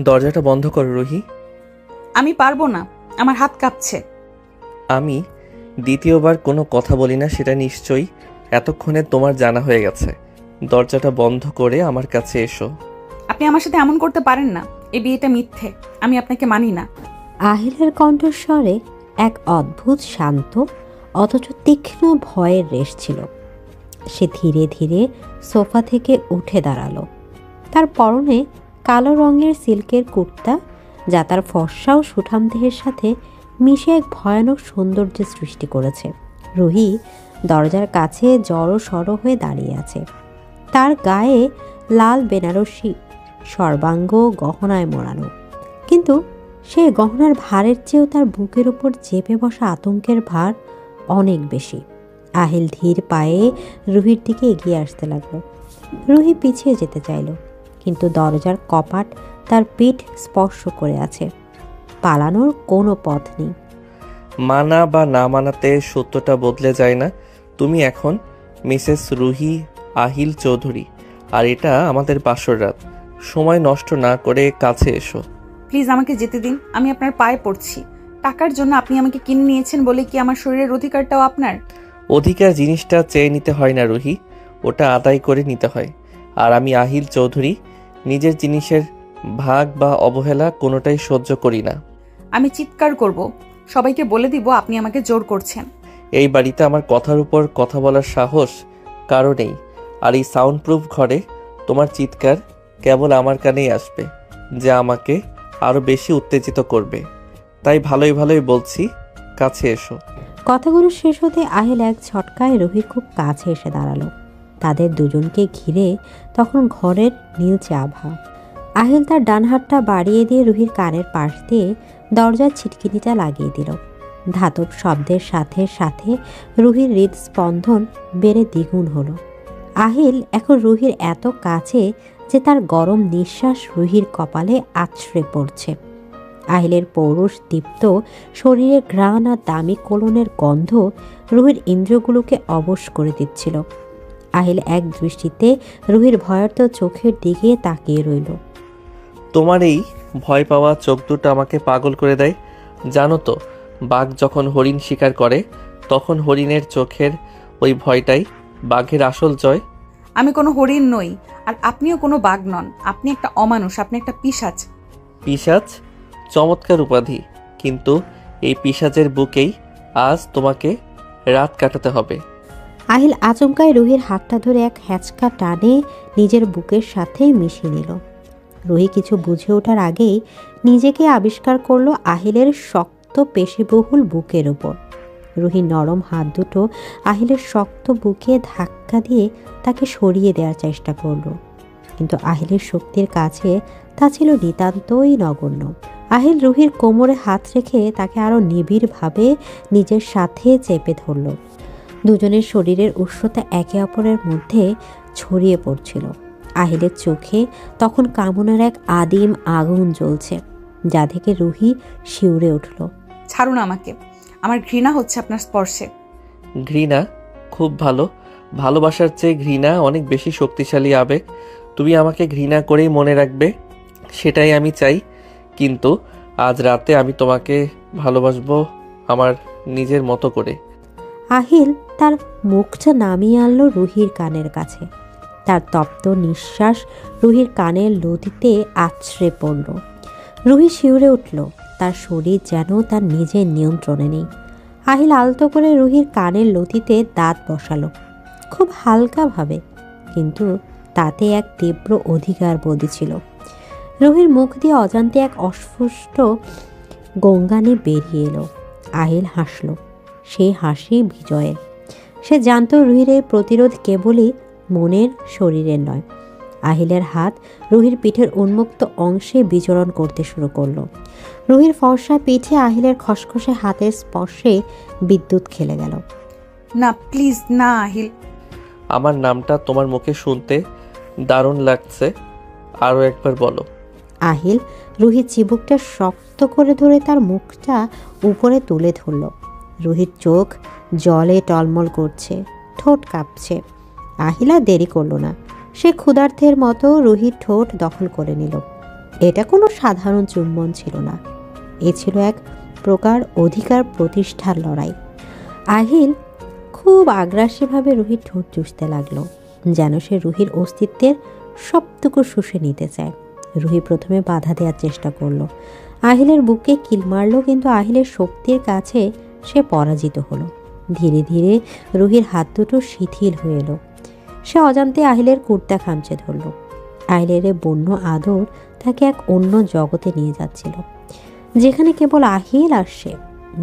দরজাটা বন্ধ করো রুহি। আমি পারবো না, আমার হাত কাঁপছে। আমি দ্বিতীয়বার কোনো কথা বলি না, সেটা নিশ্চয়ই এতক্ষণে তোমার জানা হয়ে গেছে। দরজাটা বন্ধ করে আমার কাছে এসো। আপনি আমার সাথে এমন করতে পারেন না। এই বিয়েটা মিথ্যে, আমি আপনাকে মানি না। আহিলের কণ্ঠস্বরে এক অদ্ভুত শান্ত অথচ তীক্ষ্ণ ভয়ের রেশ ছিল। সে ধীরে ধীরে সোফা থেকে উঠে দাঁড়ালো। তার পরনে কালো রঙের সিল্কের কুর্তা, যা তার ফর্সা ও সুঠাম দেহের সাথে মিশে এক ভয়ানক সৌন্দর্যের সৃষ্টি করেছে। রুহি দরজার কাছে জড়ো সড়ো হয়ে দাঁড়িয়ে আছে। তার গায়ে লাল বেনারসি সর্বাঙ্গ গহনায় মোড়ানো, কিন্তু সে গহনার ভারের চেয়েও তার বুকের ওপর চেপে বসা আতঙ্কের ভার অনেক বেশি। আহিল ধীর পায়ে রুহির দিকে এগিয়ে আসতে লাগলো। রুহি পিছিয়ে যেতে চাইল, কিন্তু দরজার কপাট তার পিঠ স্পর্শ করে আছে। পালানোর কোনো পথ নেই। মানা বা না মানাতে সত্যটা বদলে যায় না। তুমি এখন মিসেস রুহি আহিল চৌধুরী, আর এটা আমাদের বাসর রাত। সময় নষ্ট না করে কাছে এসো। প্লিজ আমাকে যেতে দিন, আমি আপনার পায়ে পড়ছি। টাকার জন্য আপনি আমাকে কিনে নিয়েছেন বলে কি আমার শরীরের অধিকারটাও আপনার? অধিকার জিনিসটা চেয়ে নিতে হয় না রুহি, ওটা আদায় করে নিতে হয়। আর আমি আহিল চৌধুরী নিজের জিনিসের ভাগ বা অবহেলা কোনোটাই সহ্য করি না। আমি চিৎকার করব, সবাইকে বলে দিব আপনি আমাকে জোর করছেন। এই বাড়িতে আমার কথার উপর কথা বলার সাহস কারো নেই। আর এই সাউন্ড প্রুফ ঘরে তোমার চিৎকার কেবল আমার কানেই আসবে, যা আমাকে আরো বেশি উত্তেজিত করবে। তাই ভালোই ভালোই বলছি, কাছে এসো। কথাগুলো শেষ হতে আহিল এক ঝটকায় রুহির খুব কাছে এসে দাঁড়ালো। তাদের দুজনকে ঘিরে তখন ঘরের নীলচে আভা। আহিল তার ডান হাতটা বাড়িয়ে দিয়ে রুহির কানের পাশ দিয়ে দরজার ছিটকিনিটা লাগিয়ে দিল। ধাতব শব্দের সাথে সাথে রুহির হৃদস্পন্দন বেড়ে দ্বিগুণ হলো। আহিল এখন রুহির এত কাছে যে তার গরম নিঃশ্বাস রুহির কপালে আছড়ে পড়ছে। আহিলের পৌরুষ দীপ্ত শরীরে ঘ্রাণ আর দামি কোলনের গন্ধ রুহির ইন্দ্রিয়গুলোকে অবশ করে দিচ্ছিল। আহিল এক দৃষ্টিতে রুহির ভয়ার্ত চোখের দিকে তাকিয়ে রইল। তোমার এই ভয় পাওয়া চোখ দুটো আমাকে পাগল করে দেয়। জানো তো, বাঘ যখন হরিণ শিকার করে তখন হরিণের চোখের ওই ভয়টাই বাঘের আসল জয়। আমি কোনো হরিণ নই, আর আপনিও কোনো বাঘ নন। আপনি একটা অমানুষ, আপনি একটা পিশাচ। পিশাচ? চমৎকার উপাধি, কিন্তু এই পিশাচের বুকেই আজ তোমাকে রাত কাটাতে হবে। আহিল আচমকায় রুহির হাতটা ধরে এক হ্যাঁচকা টানে নিজের বুকের সাথে মিশিয়ে নিল। রুহি কিছু বুঝে ওঠার আগেই নিজেকে আবিষ্কার করলো আহিলের শক্ত পেশিবহুল বুকের উপর। রুহি নরম হাত দুটো আহিলের শক্ত বুকে ধাক্কা দিয়ে তাকে সরিয়ে দেওয়ার চেষ্টা করলো, কিন্তু আহিলের শক্তির কাছে তা ছিল নিতান্তই নগণ্য। আহিল রুহির কোমরে হাত রেখে তাকে আরো নিবিড়ভাবে নিজের সাথে চেপে ধরল। দুজনের শরীরের উষ্ণতা একে অপরের মধ্যে ছড়িয়ে পড়ছিল। আহিলের চোখে তখন কামনার এক আদিম আগুন জ্বলছে, যা থেকে রুহি শিউরে উঠল। ছাড়ুন আমাকে, আমার ঘৃণা হচ্ছে আপনার স্পর্শে। ঘৃণা? খুব ভালো। ভালোবাসার চেয়ে ঘৃণা অনেক বেশি শক্তিশালী আবেগ। তুমি আমাকে ঘৃণা করেই মনে রাখবে, সেটাই আমি চাই। কিন্তু আজ রাতে আমি তোমাকে ভালোবাসবো আমার নিজের মতো করে। আহিল তার মুখটা নামিয়ে আনলো রুহির কানের কাছে। তার তপ্ত নিঃশ্বাস রুহির কানের লতিতে আছড়ে পড়ল। রুহি শিউরে উঠল, তার শরীর যেন তার নিজের নিয়ন্ত্রণে নেই। আহিল আলতো করে রুহির কানের লতিতে দাঁত বসালো, খুব হালকাভাবে, কিন্তু তাতে এক তীব্র অধিকার বোধ ছিল। রুহির মুখ দিয়ে অজান্তে এক অস্পষ্ট গঙ্গানি বেরিয়ে এলো। আহিল হাসল, সেই হাসি বিজয়ের। সে জানত রুহির এই প্রতিরোধ কেবলই মনের, শরীরের নয়। আহিলের হাত রুহির পিঠের উন্মুক্ত অংশে বিচরণ করতে শুরু করলো। রুহির ফর্সা পিঠে আহিলের খসখসে হাতের স্পর্শে বিদ্যুৎ খেলে গেল। না প্লিজ না আহিল। আমার নামটা তোমার মুখে শুনতে দারুণ লাগছে, আরও একবার বলো। আহিল রুহির চিবুকটা শক্ত করে ধরে তার মুখটা উপরে তুলে ধরল। রুহির চোখ জলে টলমল করছে, ঠোঁট কাঁপছে। আহিল আর দেরি করল না, সে ক্ষুধার্থের মতো রুহির ঠোঁট দখল করে নিল। এটা কোনো সাধারণ চুম্বন ছিল না, এ ছিল এক প্রকার অধিকার প্রতিষ্ঠার লড়াই। আহিল খুব আগ্রাসীভাবে রুহির ঠোঁট চুষতে লাগলো, যেন সে রুহির অস্তিত্বের সবটুকু শুষে নিতে চায়। রুহি প্রথমে বাধা দেওয়ার চেষ্টা করলো, আহিলের বুকে কিল মারল, কিন্তু আহিলের শক্তির কাছে সে পরাজিত হলো। ধীরে ধীরে রুহির হাত দুটো শিথিল হয়ে এলো। সে অজান্তে আহিলের কুর্তা খামচে ধরল। আহিলের এ বন্য আদর তাকে এক অন্য জগতে নিয়ে যাচ্ছিল, যেখানে কেবল আহিল আর সে।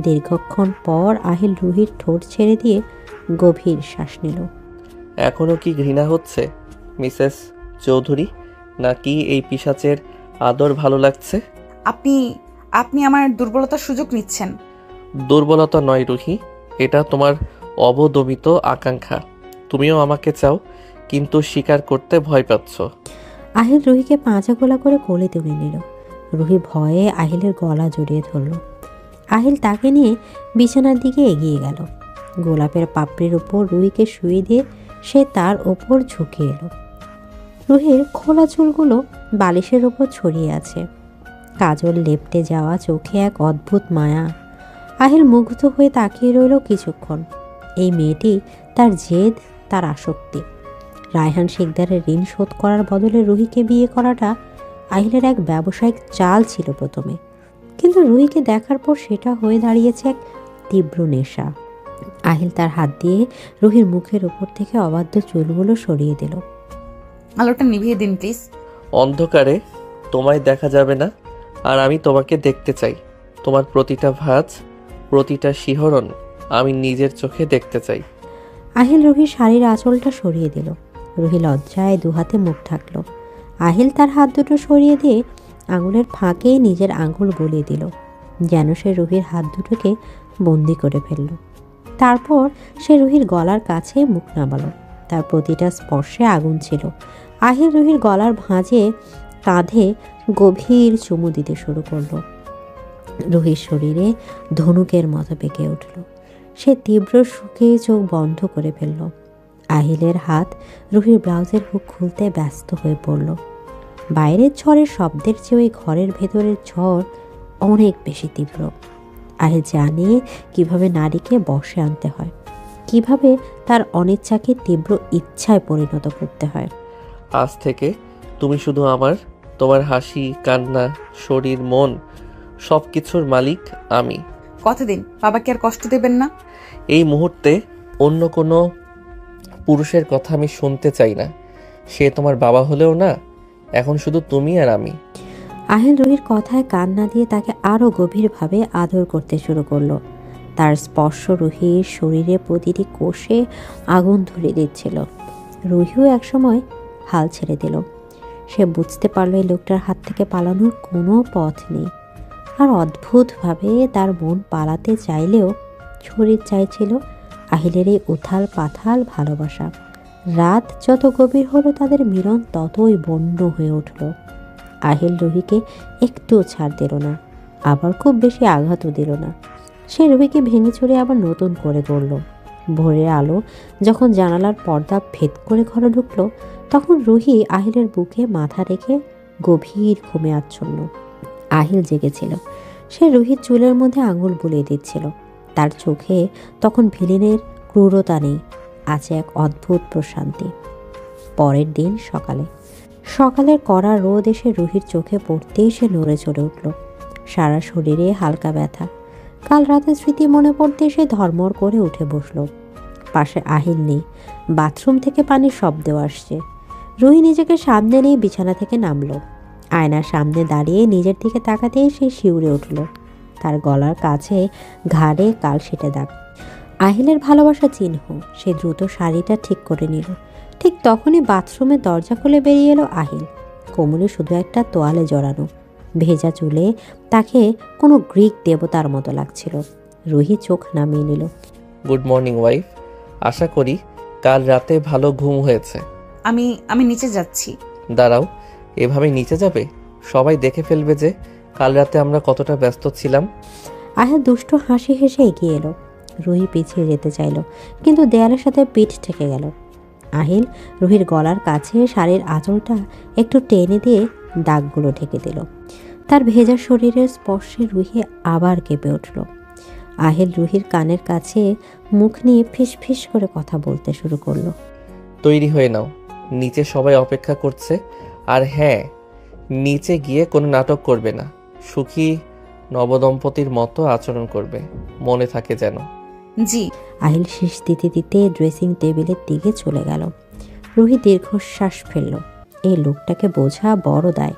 দীর্ঘক্ষণ পর আহিল রুহির ঠোঁট ছেড়ে দিয়ে গভীর শ্বাস নিল। এখনো কি ঘৃণা হচ্ছে মিসেস চৌধুরী, নাকি এই পিশাচের আদর ভালো লাগছে? আপনি আপনি আমার দুর্বলতার সুযোগ নিচ্ছেন। দুর্বলতা নয় রুহি, এটা তোমার অবদমিত আকাঙ্ক্ষা। তুমিও আমাকে চাও, কিন্তু স্বীকার করতে ভয় পাচ্ছ। আহিল রুহিকে পাঁচা গোলা করে কোলে তুলে নিল। রুহি ভয়ে আহিলের গলা জড়িয়ে ধরল। আহিল তাকে নিয়ে বিছানার দিকে এগিয়ে গেল। গোলাপের পাপড়ির উপর রুহিকে শুয়ে দিয়ে সে তার ওপর ঝুঁকে এলো। রুহির খোলা চুলগুলো বালিশের ওপর ছড়িয়ে আছে, কাজল লেপটে যাওয়া চোখে এক অদ্ভুত মায়া। আহিল মুগ্ধ হয়ে তাকিয়ে রইল কিছুক্ষণ। এই মেয়েটি, তার জেদ, তার আসক্তি। রায়হান শিকদারের ঋণ শোধ করার বদলে রুহিকে বিয়ে করাটা আহিলের এক ব্যবসায়িক চাল ছিল প্রথমে, কিন্তু রুহিকে দেখার পর সেটা হয়ে দাঁড়িয়েছে এক তীব্র নেশা। আহিল তার হাত দিয়ে রুহির মুখের উপর থেকে অবাধ্য চুলগুলো সরিয়ে দিল। আলোটা নিভিয়ে দিন প্লিজ। অন্ধকারে তোমায় দেখা যাবে না, আর আমি তোমাকে দেখতে চাই। তোমার প্রতিটা ভাঁজ, প্রতিটা শিহরণ আমি নিজের চোখে দেখতে চাই। আহিল রুহির শাড়ির আঁচলটা সরিয়ে দিল। রুহি লজ্জায় দুহাতে মুখ ঢাকলো। আহিল তার হাত দুটো সরিয়ে দিয়ে আঙুলের ফাঁকে নিজের আঙুল গলিয়ে দিল, যেন সে রুহির হাত দুটোকে বন্দি করে ফেলল। তারপর সে রুহির গলার কাছে মুখ নামালো। তার প্রতিটা স্পর্শে আগুন ছিল। আহিল রুহির গলার ভাঁজে, কাঁধে গভীর চুমু দিতে শুরু করলো। রুহির শরীরে ধনুকের মতো পেকে উঠল। সে তীব্র সুখে চোখ বন্ধ করে ফেলল। আহিলের হাত রুহির ব্লাউজের হুক খুলতে ব্যস্ত হয়ে পড়ল। বাইরের ঝড়ের শব্দের চেয়ে ওই ঘরের ভেতরের ঝড় অনেক বেশি তীব্র। আহিল জানে কিভাবে নারীকে বশে আনতে হয়, কিভাবে তার অনিচ্ছাকে তীব্র ইচ্ছায় পরিণত করতে হয়। আজ থেকে তুমি শুধু আমার, তোমার হাসি, কান্না, শরীর, মন, সব কিছুর মালিক আমি। কথা দিন বাবাকে আর কষ্ট দেবেন না। এই মুহূর্তে অন্য কোনো পুরুষের কথা আমি শুনতে চাই না। সে তোমার বাবা হলেও না, এখন শুধু তুমি আর আমি। আহিল রুহির কথায় কান না দিয়ে তাকে আরও গভীরভাবে আদর করতে শুরু করলো। তার স্পর্শ রুহির শরীরে প্রতিটি কোষে আগুন ধরে দিচ্ছিল। রুহিও একসময় হাল ছেড়ে দিল। সে বুঝতে পারল এই লোকটার হাত থেকে পালানোর কোনো পথ নেই। আর অদ্ভুতভাবে তার মন পালাতে চাইলেও শরীর চাইছিল আহিলের এই উথাল পাথাল ভালোবাসা। রাত যত গভীর হলো তাদের মিলন ততই বন্য হয়ে উঠল। আহিল রুহিকে একটুও ছাড় দিল না, আবার খুব বেশি আঘাতও দিল না। সে রুহিকে ভেঙে চুরে আবার নতুন করে গড়ল। ভোরের আলো যখন জানালার পর্দা ভেদ করে ঘরে ঢুকলো, তখন রুহি আহিলের বুকে মাথা রেখে গভীর ঘুমে আচ্ছন্ন। আহিল জেগেছিল। সে রুহির চুলের মধ্যে আঙুল বুলিয়ে দিচ্ছিল। তার চোখে তখন ভিলেনের ক্রূরতা নেই, আছে এক অদ্ভুত প্রশান্তি। পরের দিন সকালের কড়া রোদ এসে রুহির চোখে পড়তেই সে নড়ে চড়ে উঠল। সারা শরীরে হালকা ব্যথা। কাল রাতের স্মৃতি মনে পড়তে সে ধর্মর করে উঠে বসল। পাশে আহিল নেই। বাথরুম থেকে পানির শব্দ আসছে। রুহি নিজেকে সামনে নিয়ে বিছানা থেকে নামল। আয়নার সামনে দাঁড়িয়ে নিজের দিকে তাকাতেই সে শিউরে উঠল। তার গলার কাছে ঘাড়ে কালশিটে দাগ, আহিলের ভালোবাসা চিহ্ন। সে দ্রুত শাড়িটা ঠিক করে নিল। ঠিক তখনই বাথরুমের দরজা খুলে বেরিয়ে এলো আহিল। কোমরে শুধু একটা তোয়ালে জড়ানো, ভেজা চুলে তাকে কোনো গ্রিক দেবতার মতো লাগছিল। রুহি চোখ নামিয়ে নিল। গুড মর্নিং ওয়াইফ, আশা করি কাল রাতে ভালো ঘুম হয়েছে। আমি নিচে যাচ্ছি। দাঁড়াও, এভাবে নিচে যাবে? সবাই দেখে ফেলবে যে কাল রাতে আমরা কতটা ব্যস্ত ছিলাম। আহিল দুষ্ট হাসি হেসে এগিয়ে এলো। রুহি পিছিয়ে যেতে চাইল, কিন্তু দেয়ালের সাথে পিঠ ঠেকে গেল। আহিল রুহির গলার কাছে শাড়ির আঁচলটা একটু টেনে দিয়ে দাগগুলো ঢেকে দিল। তার ভেজা শরীরের স্পর্শে রুহি আবার কেঁপে উঠল। আহিল রুহির কানের কাছে মুখ নিয়ে ফিস ফিস করে কথা বলতে শুরু করলো। তৈরি হয়ে নাও, নিচে সবাই অপেক্ষা করছে। আর হ্যাঁ, নিচে গিয়ে কোনো নাটক করবে না, সুখী নবদম্পতির মতো আচরণ করবে, মনে থাকে যেন। জি। আহিল শীষ দিতে দিতে ড্রেসিং টেবিলের দিকে চলে গেল। রুহি দীর্ঘশ্বাস ফেলল। এই লোকটাকে বোঝা বড় দায়।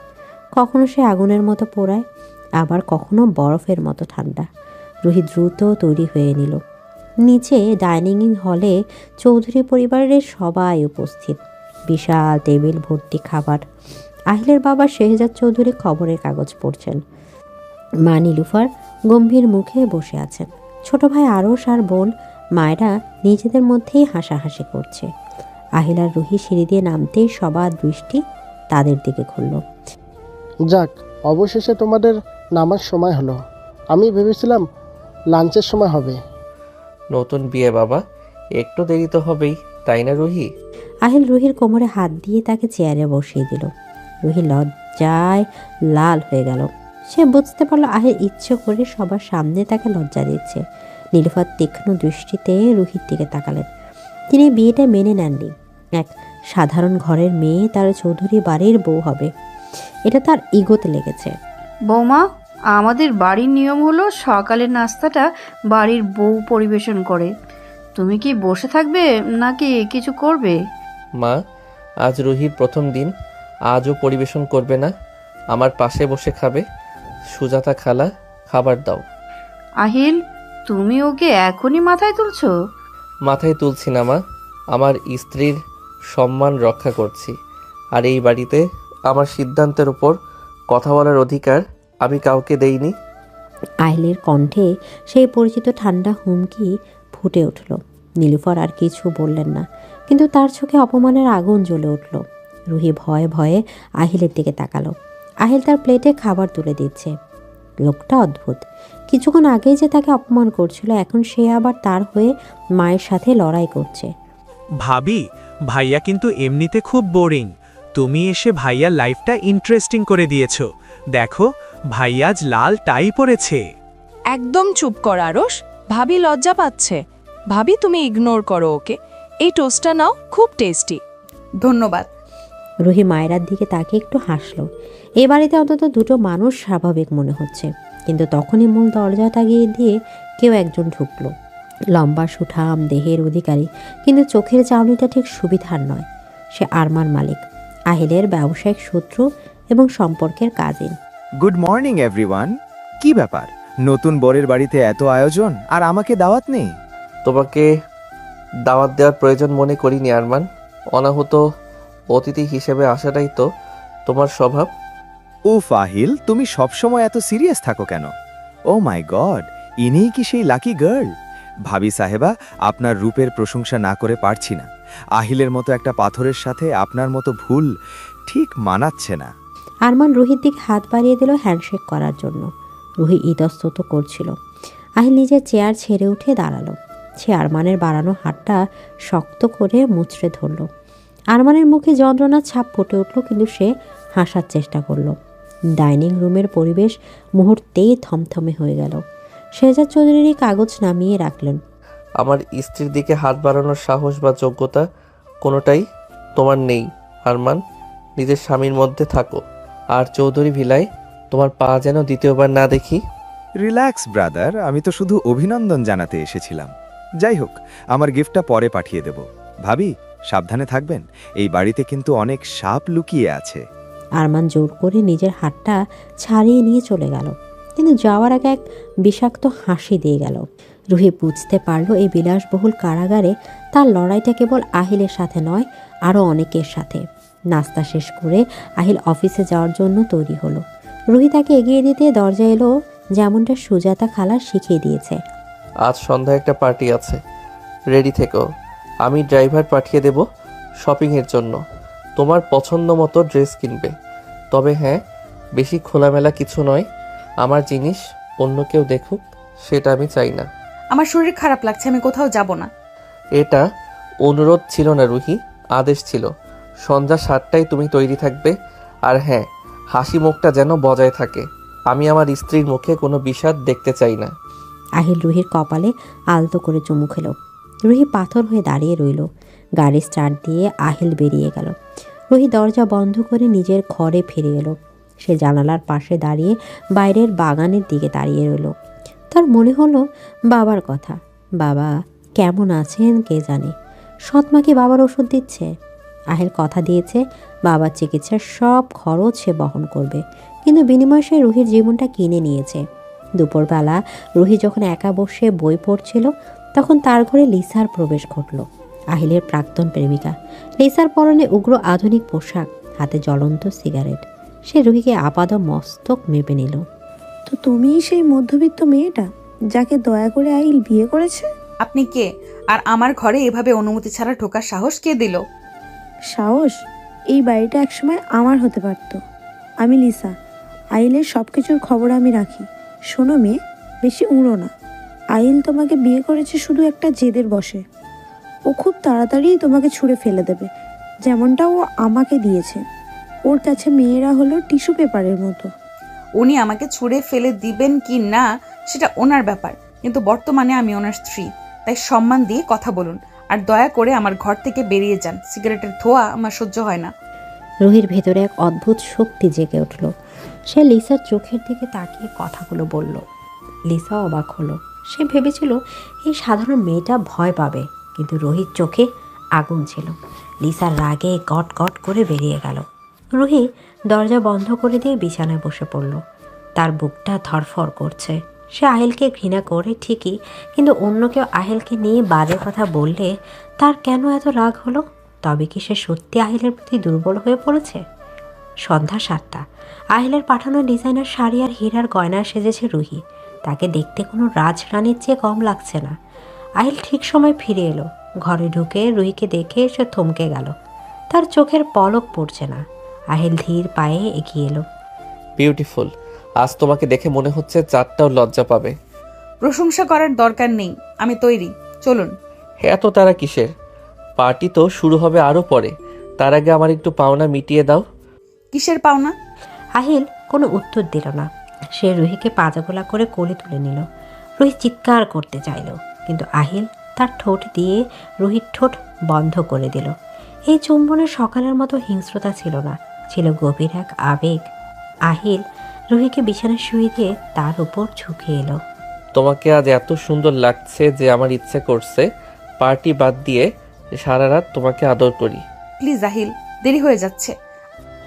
কখনো সে আগুনের মতো পোড়ায়, আবার কখনো বরফের মতো ঠান্ডা। রুহি দ্রুত তৈরি হয়ে নিল। নিচে ডাইনিং হলে চৌধুরী পরিবারের সবাই উপস্থিত। বিশাল টেবিল ভর্তি খাবার। আহিলের বাবা শেহজাদ চৌধুরী খবরের কাগজ পড়ছেন। মা নীলুফার গম্ভীর মুখে বসে আছেন। ছোট ভাই আরশ আর বোন মায়েরা নিজেদের মধ্যেই হাসাহাসি করছে। আহিল আর রুহি সিঁড়ি দিয়ে নামতেই সবার দৃষ্টি তাদের দিকে ঘুরল। যাক, অবশেষে তোমাদের নামার সময় হলো। আমি ভেবেছিলাম লাঞ্চের সময় হবে। নতুন বিয়ে বাবা, একটু দেরি তো হবেই, তাই না রুহি? আহিল রুহির কোমরে হাত দিয়ে তাকে চেয়ারে বসিয়ে দিল। রুহি লজ্জায় লাল হয়ে গেল। সে বুঝতে পারল আহিল ইচ্ছে করে সবার সামনে তাকে লজ্জা দিচ্ছে। নীলুফার তীক্ষ্ণ দৃষ্টিতে রুহির দিকে তাকালেন। তিনি বিয়েটা মেনে নেননি। এক সাধারণ ঘরের মেয়ে তার চৌধুরী বাড়ির বউ হবে, এটা তার ইগোতে লেগেছে। বৌমা, আমাদের বাড়ির নিয়ম হলো সকালের নাস্তাটা বাড়ির বউ পরিবেশন করে। তুমি কি বসে থাকবে নাকি কিছু করবে? মা, আজ রুহির প্রথম দিন, আজও পরিবেশন করবে না, আমার পাশে বসে খাবে। সুজাতা খালা, খাবার দাও। আহিল, তুমি ওকে এখনই মাথায় তুলছো? মাথায় তুলছি না মা, আমার স্ত্রীর সম্মান রক্ষা করছি। আর এই বাড়িতে আমার সিদ্ধান্তের উপর কথা বলার অধিকার আমি কাউকে দেইনি। আহিলের কণ্ঠে সেই পরিচিত ঠান্ডা হুমকি ফুটে উঠল। নীলুফার আর কিছু বললেন না, কিন্তু তার চোখে অপমানের আগুন জ্বলে উঠল। রুহি ভয়ে ভয়ে আহিলের দিকে তাকালো। আহিল তার প্লেটে খাবার তুলে দিচ্ছে। লোকটা অদ্ভুত। কিছুক্ষণ আগেই যে তাকে অপমান করছিল, এখন সে আবার তার হয়ে মায়ের সাথে লড়াই করছে। ভাবি, ভাইয়া কিন্তু এমনিতে খুব বোরিং। তুমি এসে ভাইয়ার লাইফটা ইন্টারেস্টিং করে দিয়েছো। দেখো, ভাইয়া আজ লাল টাই পরেছে। একদম চুপ কর আরশ, ভাবি লজ্জা পাচ্ছে। ভাবি, তুমি ইগনোর করো ওকে। এই টোস্টটা নাও, খুব টেস্টি। ধন্যবাদ। রুহি মায়েরার দিকে তাকে একটু হাসলো। এ বাড়িতে অন্তত দুটো মানুষ স্বাভাবিক মনে হচ্ছে। কিন্তু তখনই মূল দরজাটা গিয়ে দিয়ে কেউ একজন ঢুকলো। লম্বা সুঠাম দেহের অধিকারী, কিন্তু চোখের চাউনিটা ঠিক সুবিধার নয়। সে আরমান মালিক, আহিলের ব্যবসায়িক শত্রু এবং সম্পর্কের কাজিন। Good morning everyone. কি ব্যাপার, নতুন বরের বাড়িতে এত আয়োজন আর আমাকে দাওয়াত নেই? তোমাকে দাওয়াত দেওয়ার প্রয়োজন মনে করিনি আরমান। অনাহুত অতিথি হিসেবে আসাটাই তো তোমার স্বভাব। উফ আহিল, তুমি সবসময় এত সিরিয়াস থাকো কেন? ও মাই গড, ইনিই কি সেই লাকি গার্ল? ভাবি সাহেবা, আপনার রূপের প্রশংসা না করে পারছি না। আহিলের মতো একটা পাথরের সাথে আপনার মতো ভুল ঠিক মানাচ্ছে না। আরমান রুহির দিকে হাত বাড়িয়ে দিল হ্যান্ডশেক করার জন্য। রুহি ইতস্তত করছিল। আহিল নিজের চেয়ার ছেড়ে উঠে দাঁড়ালো। সে আরমানের বাড়ানো হাতটা শক্ত করে মুচড়ে ধরল। আরমানের মুখে যন্ত্রণার ছাপ ফুটে উঠল, কিন্তু সে হাসার চেষ্টা করলো। ডাইনিং রুমের পরিবেশ মুহূর্তেই থমথমে হয়ে গেল। শেহজাদ চৌধুরী কাগজ নামিয়ে রাখলেন। আমার স্ত্রীর দিকে হাত বাড়ানোর সাহস বা যোগ্যতা কোনোটাই তোমার নেই আরমান। নিজের স্বামীর মধ্যে থাকো। আর চৌধুরী ভিলায় তোমার পা যেন দ্বিতীয়বার না দেখি। রিল্যাক্স ব্রাদার, আমি তো শুধু অভিনন্দন জানাতে এসেছিলাম। যাই হোক, আমার গিফটটা পরে পাঠিয়ে দেব। ভাবি, সাবধানে থাকবেন, এই বাড়িতে কিন্তু অনেক সাপ লুকিয়ে আছে। আরমান জোর করে নিজের হাতটা ছাড়িয়ে নিয়ে চলে গেল, কিন্তু যাওয়ার আগে এক বিষাক্ত হাসি দিয়ে গেল। রুহি বুঝতে পারল এই বিলাসবহুল কারাগারে তার লড়াইটা কেবল আহিলের সাথে নয়, আরও অনেকের সাথে। নাস্তা শেষ করে আহিল অফিসে যাওয়ার জন্য তৈরি হলো। রুহি তাকে এগিয়ে দিতে দরজা এলো, যেমনটা সুজাতা খালা শিখিয়ে দিয়েছে। আজ সন্ধ্যায় একটা পার্টি আছে, রেডি থেকো। আমি ড্রাইভার পাঠিয়ে দেব শপিংয়ের জন্য। তোমার পছন্দ মতো ড্রেস কিনবে। তবে হ্যাঁ, বেশি খোলামেলা কিছু নয়। আমার জিনিস অন্য কেউ দেখুক, সেটা আমি চাই না। আমার শরীর খারাপ লাগছে, আমি কোথাও যাব না। এটা অনুরোধ ছিল না রুহি, আদেশ ছিল। সন্ধ্যা 7টায় তুমি তৈরি থাকবে। আর হ্যাঁ, হাসি মুখটা যেন বজায় থাকে। আমি আমার স্ত্রীর মুখে কোনো বিষাদ দেখতে চাই না। আহিল রুহির কপালে আলতো করে চুমু খেলো। রুহি পাথর হয়ে দাঁড়িয়ে রইল। গাড়ি স্টার্ট দিয়ে আহিল বেরিয়ে গেল। রুহি দরজা বন্ধ করে নিজের ঘরে ফিরে এলো। সে জানালার পাশে দাঁড়িয়ে বাইরের বাগানের দিকে দাঁড়িয়ে রইল। তার মনে হলো বাবার কথা। বাবা কেমন আছেন কে জানে। সৎমা কি বাবার ওষুধ দিচ্ছে? আহিল কথা দিয়েছে বাবার চিকিৎসার সব খরচ সে বহন করবে, কিন্তু বিনিময়ে সে রুহির জীবনটা কিনে নিয়েছে। দুপুরবেলা রুহি যখন একা বসে বই পড়ছিল, তখন তার ঘরে লিসার প্রবেশ ঘটল। আহিলের প্রাক্তন প্রেমিকা। লিসার পরনে উগ্র আধুনিক পোশাক, হাতে জ্বলন্ত সিগারেট। সে রুহিকে আপাদ মস্তক মেপে নিল। তো তুমিই সেই মধ্যবিত্ত মেয়েটা যাকে দয়া করে আহিল বিয়ে করেছে? আপনি কে? আর আমার ঘরে এভাবে অনুমতি ছাড়া ঢোকার সাহস কে দিল? সাহস? এই বাড়িটা একসময় আমার হতে পারত। আমি লিসা, আহিলের সব কিছুর খবর আমি রাখি। শোনো মেয়ে, বেশি উড়ো না। আহিল তোমাকে বিয়ে করেছে শুধু একটা জেদের বশে। ও খুব তাড়াতাড়ি তোমাকে ছুঁড়ে ফেলে দেবে, যেমনটা ও আমাকে দিয়েছে। ওর কাছে মেয়েরা হলো টিস্যু পেপারের মতো। উনি আমাকে ছুঁড়ে ফেলে দিবেন কি না সেটা ওনার ব্যাপার, কিন্তু বর্তমানে আমি ওনার স্ত্রী, তাই সম্মান দিয়ে কথা বলুন। আর দয়া করে আমার ঘর থেকে বেরিয়ে যান। সিগারেটের ধোঁয়া আমার সহ্য হয় না। রুহির ভেতরে এক অদ্ভুত শক্তি জেগে উঠল। সে লিসার চোখের দিকে তাকিয়ে কথাগুলো বলল। লিসা অবাক হলো। সে ভেবেছিল এই সাধারণ মেয়েটা ভয় পাবে, কিন্তু রুহির চোখে আগুন ছিল। লিসার রাগে গট গট করে বেরিয়ে গেল। রুহি দরজা বন্ধ করে দিয়ে বিছানায় বসে পড়ল। তার বুকটা ধরফর করছে। সে আহিলকে ঘৃণা করে ঠিকই, কিন্তু অন্য কেউ আহিলকে নিয়ে বাজে কথা বললে তার কেন এত রাগ হলো? তবে কি সে সত্যি আহিলের প্রতি দুর্বল হয়ে পড়েছে? সন্ধ্যা 7টা। আহিলের পাঠানো ডিজাইনার শাড়ি আর হীরার গয়না সেজেছে রুহি। তাকে দেখতে কোনো রাজরানীর চেয়ে কম লাগছে না। আহিল ঠিক সময় ফিরে এলো। ঘরে ঢুকে রুহিকে দেখে সে থমকে গেল। তার চোখের পলক পড়ছে না। আহিল ধীর পায়ে এগিয়ে এলো। বিউটিফুল। আজ তোমাকে দেখে মনে হচ্ছে চাঁদটাও লজ্জা পাবে। প্রশংসা করার দরকার নেই, আমি তৈরি, চলুন। এত তারা কিসের? পার্টি তো শুরু হবে আরও পরে। তার আগে আমার একটু পাওনা মিটিয়ে দাও। কিসের পাওনা? আহিল কোনো উত্তর দিল না। সে রুহিকে পাজাগোলা করে কোলে তুলে নিল। রুহি চিৎকার করতে চাইল, কিন্তু আহিল তার ঠোঁট দিয়ে রুহির ঠোঁট বন্ধ করে দিল। এই চুম্বনে সকালের মতো হিংস্রতা ছিল না, ছিল গভীর এক আবেগ। আহিল রুহিকে বিছানায় শুয়ে দিয়ে তার উপর ঝুঁকে এলো। তোমাকে আজ এত সুন্দর লাগছে যে আমার ইচ্ছে করছে পার্টি বাদ দিয়ে সারা রাত তোমাকে আদর করি। প্লিজ আহিল, দেরি হয়ে যাচ্ছে।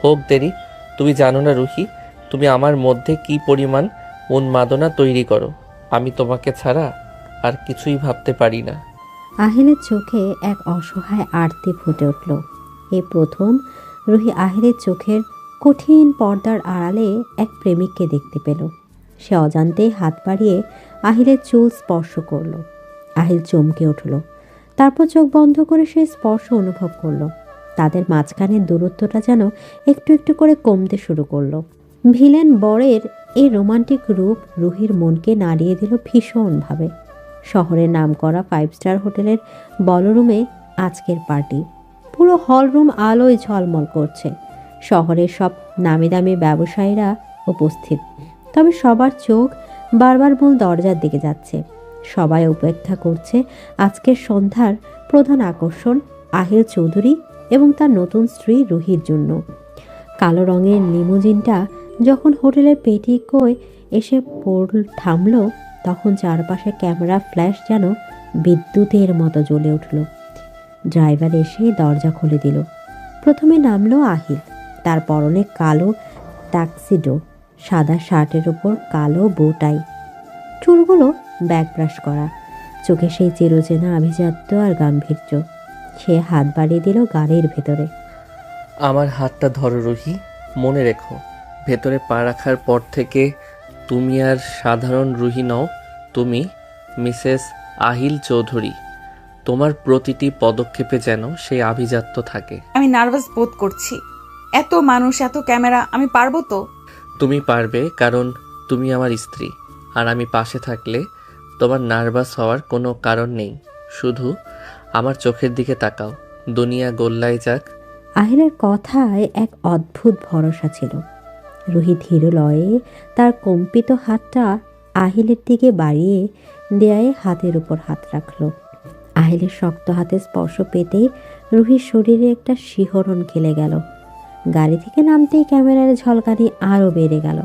হোক দেরি। তুমি জানো না রুহি, তুমি আমার মধ্যে কি পরিমাণ উন্মাদনা তৈরি করো। আমি তোমাকে ছাড়া আর কিছুই ভাবতে পারি না। আহিলের চোখে এক অসহায় আরতি ফুটে উঠল। এই প্রথম রুহি আহিলের চোখের কঠিন পর্দার আড়ালে এক প্রেমিককে দেখতে পেল। সে অজান্তেই হাত বাড়িয়ে আহিলের চুল স্পর্শ করল। আহিল চমকে উঠল। তারপর চোখ বন্ধ করে সে স্পর্শ অনুভব করল। তাদের মাঝখানের দূরত্বটা যেন একটু একটু করে কমতে শুরু করলো। ভিলেন বরের এই রোমান্টিক রূপ রুহির মনকে নাড়িয়ে দিল ভীষণভাবে। শহরের নামকরা 5 স্টার হোটেলের বলরুমে আজকের পার্টি। পুরো হলরুম আলোয় ঝলমল করছে। শহরের সব নামি দামি ব্যবসায়ীরা উপস্থিত, তবে সবার চোখ বারবার মূল দরজার দিকে যাচ্ছে। সবাই অপেক্ষা করছে আজকের সন্ধ্যার প্রধান আকর্ষণ আহিল চৌধুরী এবং তার নতুন স্ত্রী রুহির জন্য। কালো রঙের লিমুজিনটা যখন হোটেলের পেটিকোয় এসে থামল, তখন চারপাশে ক্যামেরা ফ্ল্যাশ যেন বিদ্যুতের মতো জ্বলে উঠল। ড্রাইভার এসে দরজা খুলে দিল। প্রথমে নামলো আহিল। তার পরনে কালো টাক্সিডো, সাদা শার্টের উপর কালো বোটাই, চুলগুলো ব্যাক ব্রাশ করা, চোখে সেই চিরচেনা আভিজাত্য আর গাম্ভীর্য। সে হাত বাড়িয়ে দিল গাড়ির ভেতরে। আমার হাতটা ধরো রুহি। মনে রেখো, ভেতরে পা রাখার পর থেকে তুমি আর সাধারণ রুহি নও, তুমি মিসেস আহিল চৌধুরী। তোমার প্রতিটি পদক্ষেপে যেন সেই আভিজাত্য থাকে। আমি নার্ভাস বোধ করছি। এত মানুষ, এত ক্যামেরা, আমি পারবো তো? তুমি পারবে, কারণ তুমি আমার স্ত্রী। আর আমি পাশে থাকলে তোমার নার্ভাস হওয়ার কোনো কারণ নেই। শুধু আমার চোখের দিকে তাকাও, দুনিয়া গোল্লায় যাক। আহিলের কথায় এক অদ্ভুত ভরসা ছিল। রুহি ধীর লয়ে তার কম্পিত হাতটা আহিলের দিকে বাড়িয়ে দেয়ায় হাতের উপর হাত রাখল। আহিলের শক্ত হাতে স্পর্শ পেতে রুহির শরীরে একটা শিহরণ খেলে গেল। গাড়ি থেকে নামতেই ক্যামেরার ঝলকানি আরও বেড়ে গেল।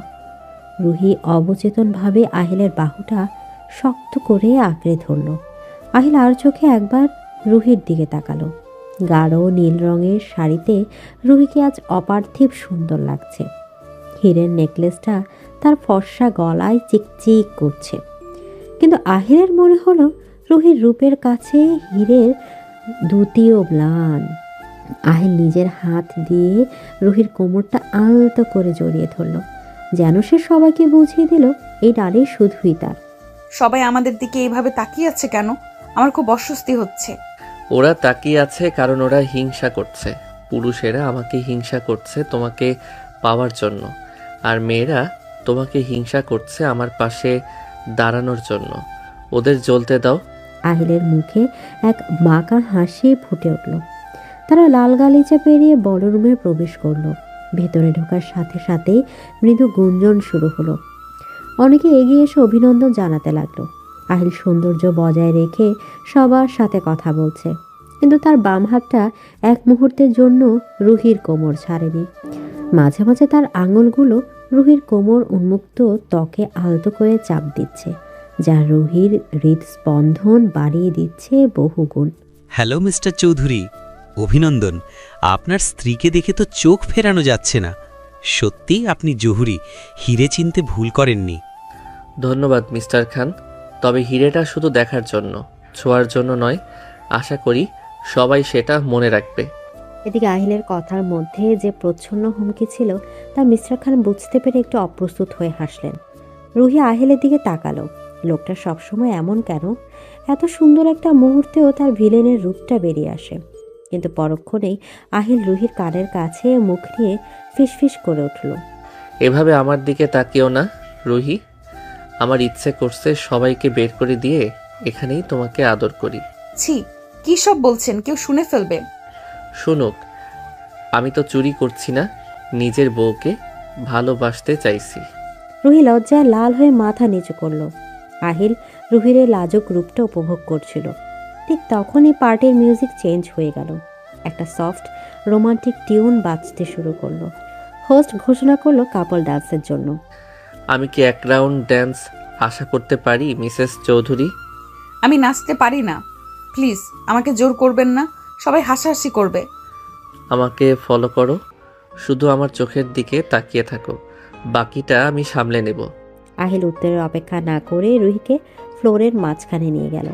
রুহি অবচেতনভাবে আহিলের বাহুটা শক্ত করে আঁকড়ে ধরল। আহিল আর চোখে একবার রুহির দিকে তাকালো। গাঢ় নীল রঙের শাড়িতে রুহিকে আজ অপার্থিব সুন্দর লাগছে। হীরের নেকলেসটা তার ফর্সা গলায় চিকচিক করছে, কিন্তু আহিলের মনে হলো রুহির রূপের কাছে হীরের দ্বিতীয় ম্লান। আহিল নিজের হাত দিয়ে রুহির কোমরটা আলতো করে জড়িয়ে ধরল, যেন সে সবাইকে বুঝিয়ে দিল এই নারী শুধুই তার। সবাই আমাদের দিকে এইভাবে তাকিয়ে আছে কেন? আমার খুব অস্বস্তি হচ্ছে। ওরা তাকিয়ে আছে কারণ ওরা হিংসা করছে। পুরুষেরা আমাকে হিংসা করছে তোমাকে পাওয়ার জন্য, আর মেয়েরা তোমাকে হিংসা করছে আমার পাশে দাঁড়ানোর জন্য। ওদের জ্বলতে দাও। আহিলের মুখে এক বাঁকা হাসি ফুটে উঠল। তারা লাল গালিচা পেরিয়ে বড় রুমে প্রবেশ করলো। ভেতরে ঢোকার সাথে সাথেই মৃদু গুঞ্জন শুরু হলো। অনেকে এগিয়ে এসে অভিনন্দন জানাতে লাগলো। আহিল সৌন্দর্য বজায় রেখে সবার সাথে কথা বলছে, কিন্তু তার বাম হাতটা এক মুহূর্তের জন্য রুহির কোমর ছাড়েনি। মাঝে মাঝে তার আঙুলগুলো রুহির কোমর উন্মুক্ত ত্বকে আলতো করে চাপ দিচ্ছে, যা রুহির হৃদস্পন্দন বাড়িয়ে দিচ্ছে বহুগুণ। হ্যালো মিস্টার চৌধুরী, অভিনন্দন। আপনার স্ত্রীকে দেখে তো চোখ ফেরানো যাচ্ছে না। সত্যি আপনি জহুরি, হিরে চিনতে ভুল করেননি। ধন্যবাদ মিস্টার খান, তবে হিরেটা শুধু দেখার জন্য, ছোঁয়ার জন্য নয়। আশা করি সবাই সেটা মনে রাখবে। এদিকে আহিলের কথার মধ্যে যে প্রচ্ছন্ন হুমকি ছিল তা মিস্টার খান বুঝতে পেরে একটু অপ্রস্তুত হয়ে হাসলেন। রুহি আহিলের দিকে তাকালো। লোকটা সবসময় এমন কেন? এত সুন্দর একটা মুহূর্তেও তার ভিলেনের রূপটা বেরিয়ে আসে। কিন্তু পরক্ষণেই আহিল রুহির কানের কাছে মুখ নিয়ে ফিসফিস করে উঠল। এভাবে আমার দিকে তাকিও না রুহি। আমার ইচ্ছে করছে সবাইকে বের করে দিয়ে এখানেই তোমাকে আদর করি। ছি, কি সব বলছেন? কেউ শুনে ফেলবে। শুনুক, আমি তো চুরি করছি না, নিজের বউকে ভালোবাসতে চাইছি। রুহি লজ্জায় লাল হয়ে মাথা নিচু করল। আহিল রুহির এই লাজুক রূপটা উপভোগ করছিল। ঠিক তখনই পার্টির মিউজিক চেঞ্জ হয়ে গেল। একটা সফট রোমান্টিক টিউন বাজতে শুরু করলো। হোস্ট ঘোষণা করলো কাপল ডান্সের জন্য। আমি কি এক রাউন্ড ড্যান্স আশা করতে পারি মিসেস চৌধুরী? আমি নাচতে পারি না, প্লিজ আমাকে জোর করবেন না। সবাই হাসাহাসি করবে। আমাকে ফলো করো, শুধু আমার চোখের দিকে তাকিয়ে থাকো, বাকিটা আমি সামলে নেব। আহিল উত্তরের অপেক্ষা না করে রুহিকে ফ্লোরের মাঝখানে নিয়ে গেল।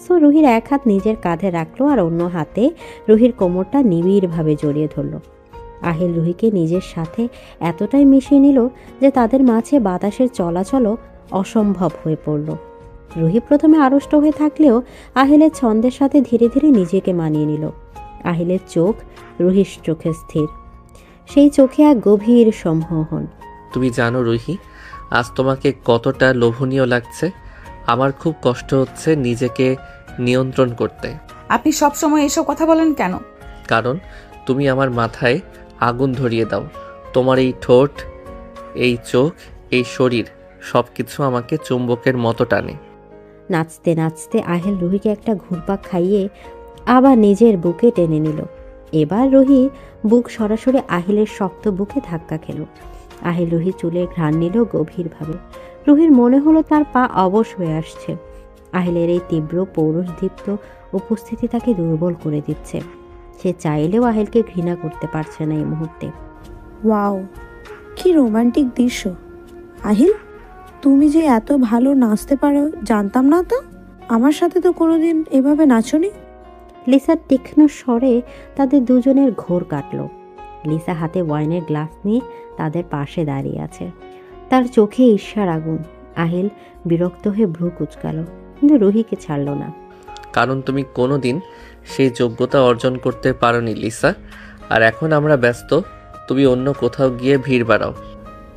সো রুহির এক হাত নিজের কাঁধে রাখলো আর অন্য হাতে রুহির কোমরটা নিবিড়ভাবে জড়িয়ে ধরল। আহিল রুহিকে নিজের সাথে এতটাই মিশিয়ে নিল যে তাদের মাঝে বাতাসের চলাচলও অসম্ভব হয়ে পড়ল। রুহি প্রথমে আড়ষ্ট হয়ে থাকলেও আহিলের ছন্দের সাথে ধীরে ধীরে নিজেকে মানিয়ে নিল। আহিলের চোখ রুহির চোখে স্থির, সেই চোখে এক গভীর সম্মোহন। তুমি জানো রুহি, আজ তোমাকে কতটা লোভনীয় লাগছে। আমার খুব কষ্ট হচ্ছে নিজেকে নিয়ন্ত্রণ করতে। আপনি সব সময় এসব কথা বলেন কেন? কারণ তুমি আমার মাথায় আগুন ধরিয়ে দাও। তোমার এই ঠোঁট, এই চোখ, এই শরীর, সব কিছু আমাকে চুম্বকের মতো টানে। নাচতে নাচতে আহিল রুহিকে একটা ঘুরপাক খাইয়ে আবার নিজের বুকে টেনে নিল। এবার রুহি বুক সরাসরি আহিলের শক্ত বুকে ধাক্কা খেল। আহিল রুহির চুলের ঘ্রাণ নিল গভীরভাবে। রুহির মনে হলো তার পা অবশ হয়ে আসছে। আহিলের এই তীব্র পৌরুষদীপ্ত উপস্থিতি তাকে দুর্বল করে দিচ্ছে। সে চাইলেও আহিলকে ঘৃণা করতে পারছে না এই মুহূর্তে। ওয়াও, কি রোমান্টিক দৃশ্য। আহিল, তুমি যে এত ভালো নাচতে পারো জানতাম না তো। আমার সাথে তো কোনোদিন এভাবে নাচনি। লিসার তীক্ষ্ণ স্বরে তাদের দুজনের ঘোর কাটল। লিসা হাতে ওয়াইনের গ্লাস নিয়ে তাদের পাশে দাঁড়িয়ে আছে। তার চোখে ঈর্ষার আগুন। আহিল বিরক্ত হয়ে ভ্রু কুঁচকাল, কিন্তু রুহিকে ছাড়ল না। কারণ তুমি কোনোদিন সেই যোগ্যতা অর্জন করতে পারোনি লিসা, আর এখন আমরা ব্যস্ত। তুমি অন্য কোথাও গিয়ে ভিড় বাড়াও।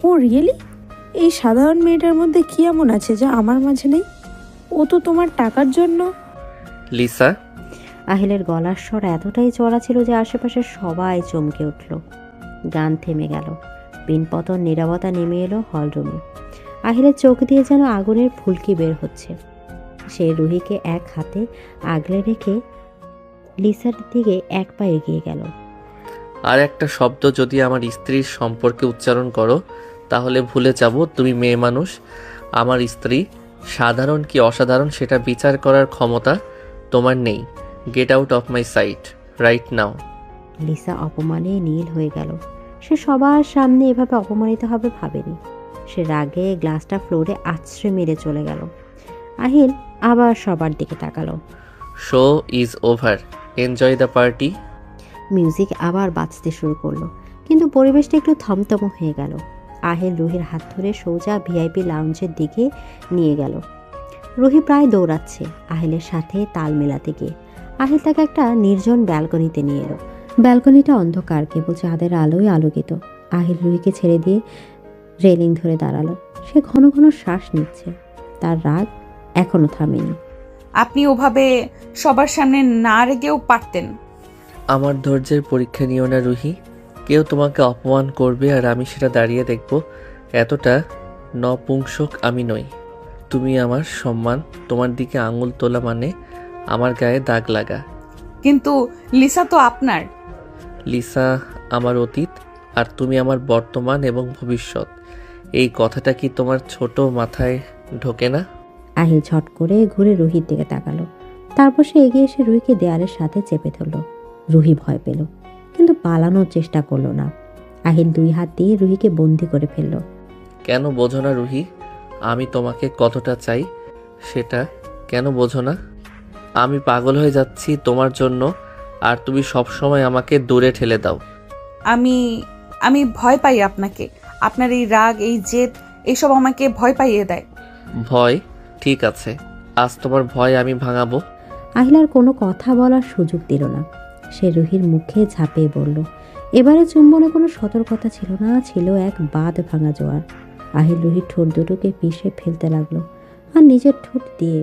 ও রিয়েলি? এই সাধারণ মেয়েটার মধ্যে কি এমন আছে যা আমার মাঝে নেই? ও তো তোমার টাকার জন্য। লিসা, আহিলের গলার স্বর এতটাই চড়া ছিল যে আশেপাশে সবাই চমকে উঠল। গান থেমে গেল। পিনপতন নীরবতা নেমে এলো হলরুমে। আহিলের চোখ দিয়ে যেন আগুনের ফুলকি বের হচ্ছে। সে রুহিকে এক হাতে আগলে রেখে লিসার দিকে এক পা এগিয়ে গেল। আর একটা শব্দ যদি আমার স্ত্রীর সম্পর্কে উচ্চারণ করো তাহলে ভুলে যাব তুমি মেয়ে মানুষ। আমার স্ত্রী সাধারণ কি অসাধারণ সেটা বিচার করার ক্ষমতা তোমার নেই। Get out of my sight right now. Lisa অপমানে নীল হয়ে গেল। সে সবার সামনে এভাবে অপমানিত হবে ভাবেনি। সে রাগে গ্লাসটা ফ্লোরে আছড়ে মেরে চলে গেল। আহিল আবার সবার দিকে তাকালো। Show is over, enjoy the party. Music আবার বাজতে শুরু করলো, কিন্তু পরিবেশটা একটু থমথম হয়ে গেল। আহিল রুহির হাত ধরে সোজা ভিআইপি লাউঞ্জের দিকে নিয়ে গেল। রুহি প্রায় দৌড়াচ্ছে আহিলের সাথে তাল মেলাতে গিয়ে। আহিল তাকে একটা নির্জন ব্যালকনিতে নিয়ে এলো। ব্যালকনিটা অন্ধকার, কেবল চাঁদের আলোয় আলোকিত। আহিল রুহিকে ছেড়ে দিয়ে রেলিং ধরে দাঁড়ালো। সে ঘন ঘন শ্বাস নিচ্ছে। তার রাগ এখনো থামেনি। আপনি ওভাবে সবার সামনে না রেগেও পারতেন। আমার ধৈর্যের পরীক্ষা নিও না রুহি। কেউ তোমাকে অপমান করবে আর আমি সেটা দাঁড়িয়ে দেখব, এতটা নপুংসক আমি নই। তুমি আমার সম্মান, তোমার দিকে আঙুল তোলা মানে আমার গায়ে দাগ লাগা। কিন্তু লিসা তো আপনার। লিসা আমার অতীত আর তুমি আমার বর্তমান এবং ভবিষ্যৎ। এই কথাটা কি তোমার ছোট মাথায় ঢোকে না? আহিল ঝট করে ঘুরে রুহির দিকে তাকালো। তারপর সে এগিয়ে এসে রুহিকে দেয়ালের সাথে চেপে ধরল। রুহি ভয় পেল, কিন্তু পালানোর চেষ্টা করলো না। আহিল দুই হাত দিয়ে রুহিকে বন্দি করে ফেলল। কেন বোঝো না রুহি, আমি তোমাকে কতটা চাই সেটা কেন বোঝো না? আমি পাগল হয়ে যাচ্ছি তোমার জন্য, আর তুমি সবসময় আমাকে দূরে ঠেলে দাও। আমি ভয় পাই আপনাকে। আপনার এই রাগ, এই জেদ, এইসব আমাকে ভয় পাইয়ে দেয়। ভয়? ঠিক আছে, আজ তোমার ভয় আমি ভাঙাবো। আহিল আর কোনো কথা বলার সুযোগ দিল না। সে রুহির মুখে ঝাঁপিয়ে পড়ল। এবারে চুম্বনে কোনো সতর্কতা ছিল না, ছিল এক বাঁধ ভাঙা জোয়ার। আহিল রুহির ঠোঁট দুটোকে পিষে ফেলতে লাগলো, আর নিজের ঠোঁট দিয়ে।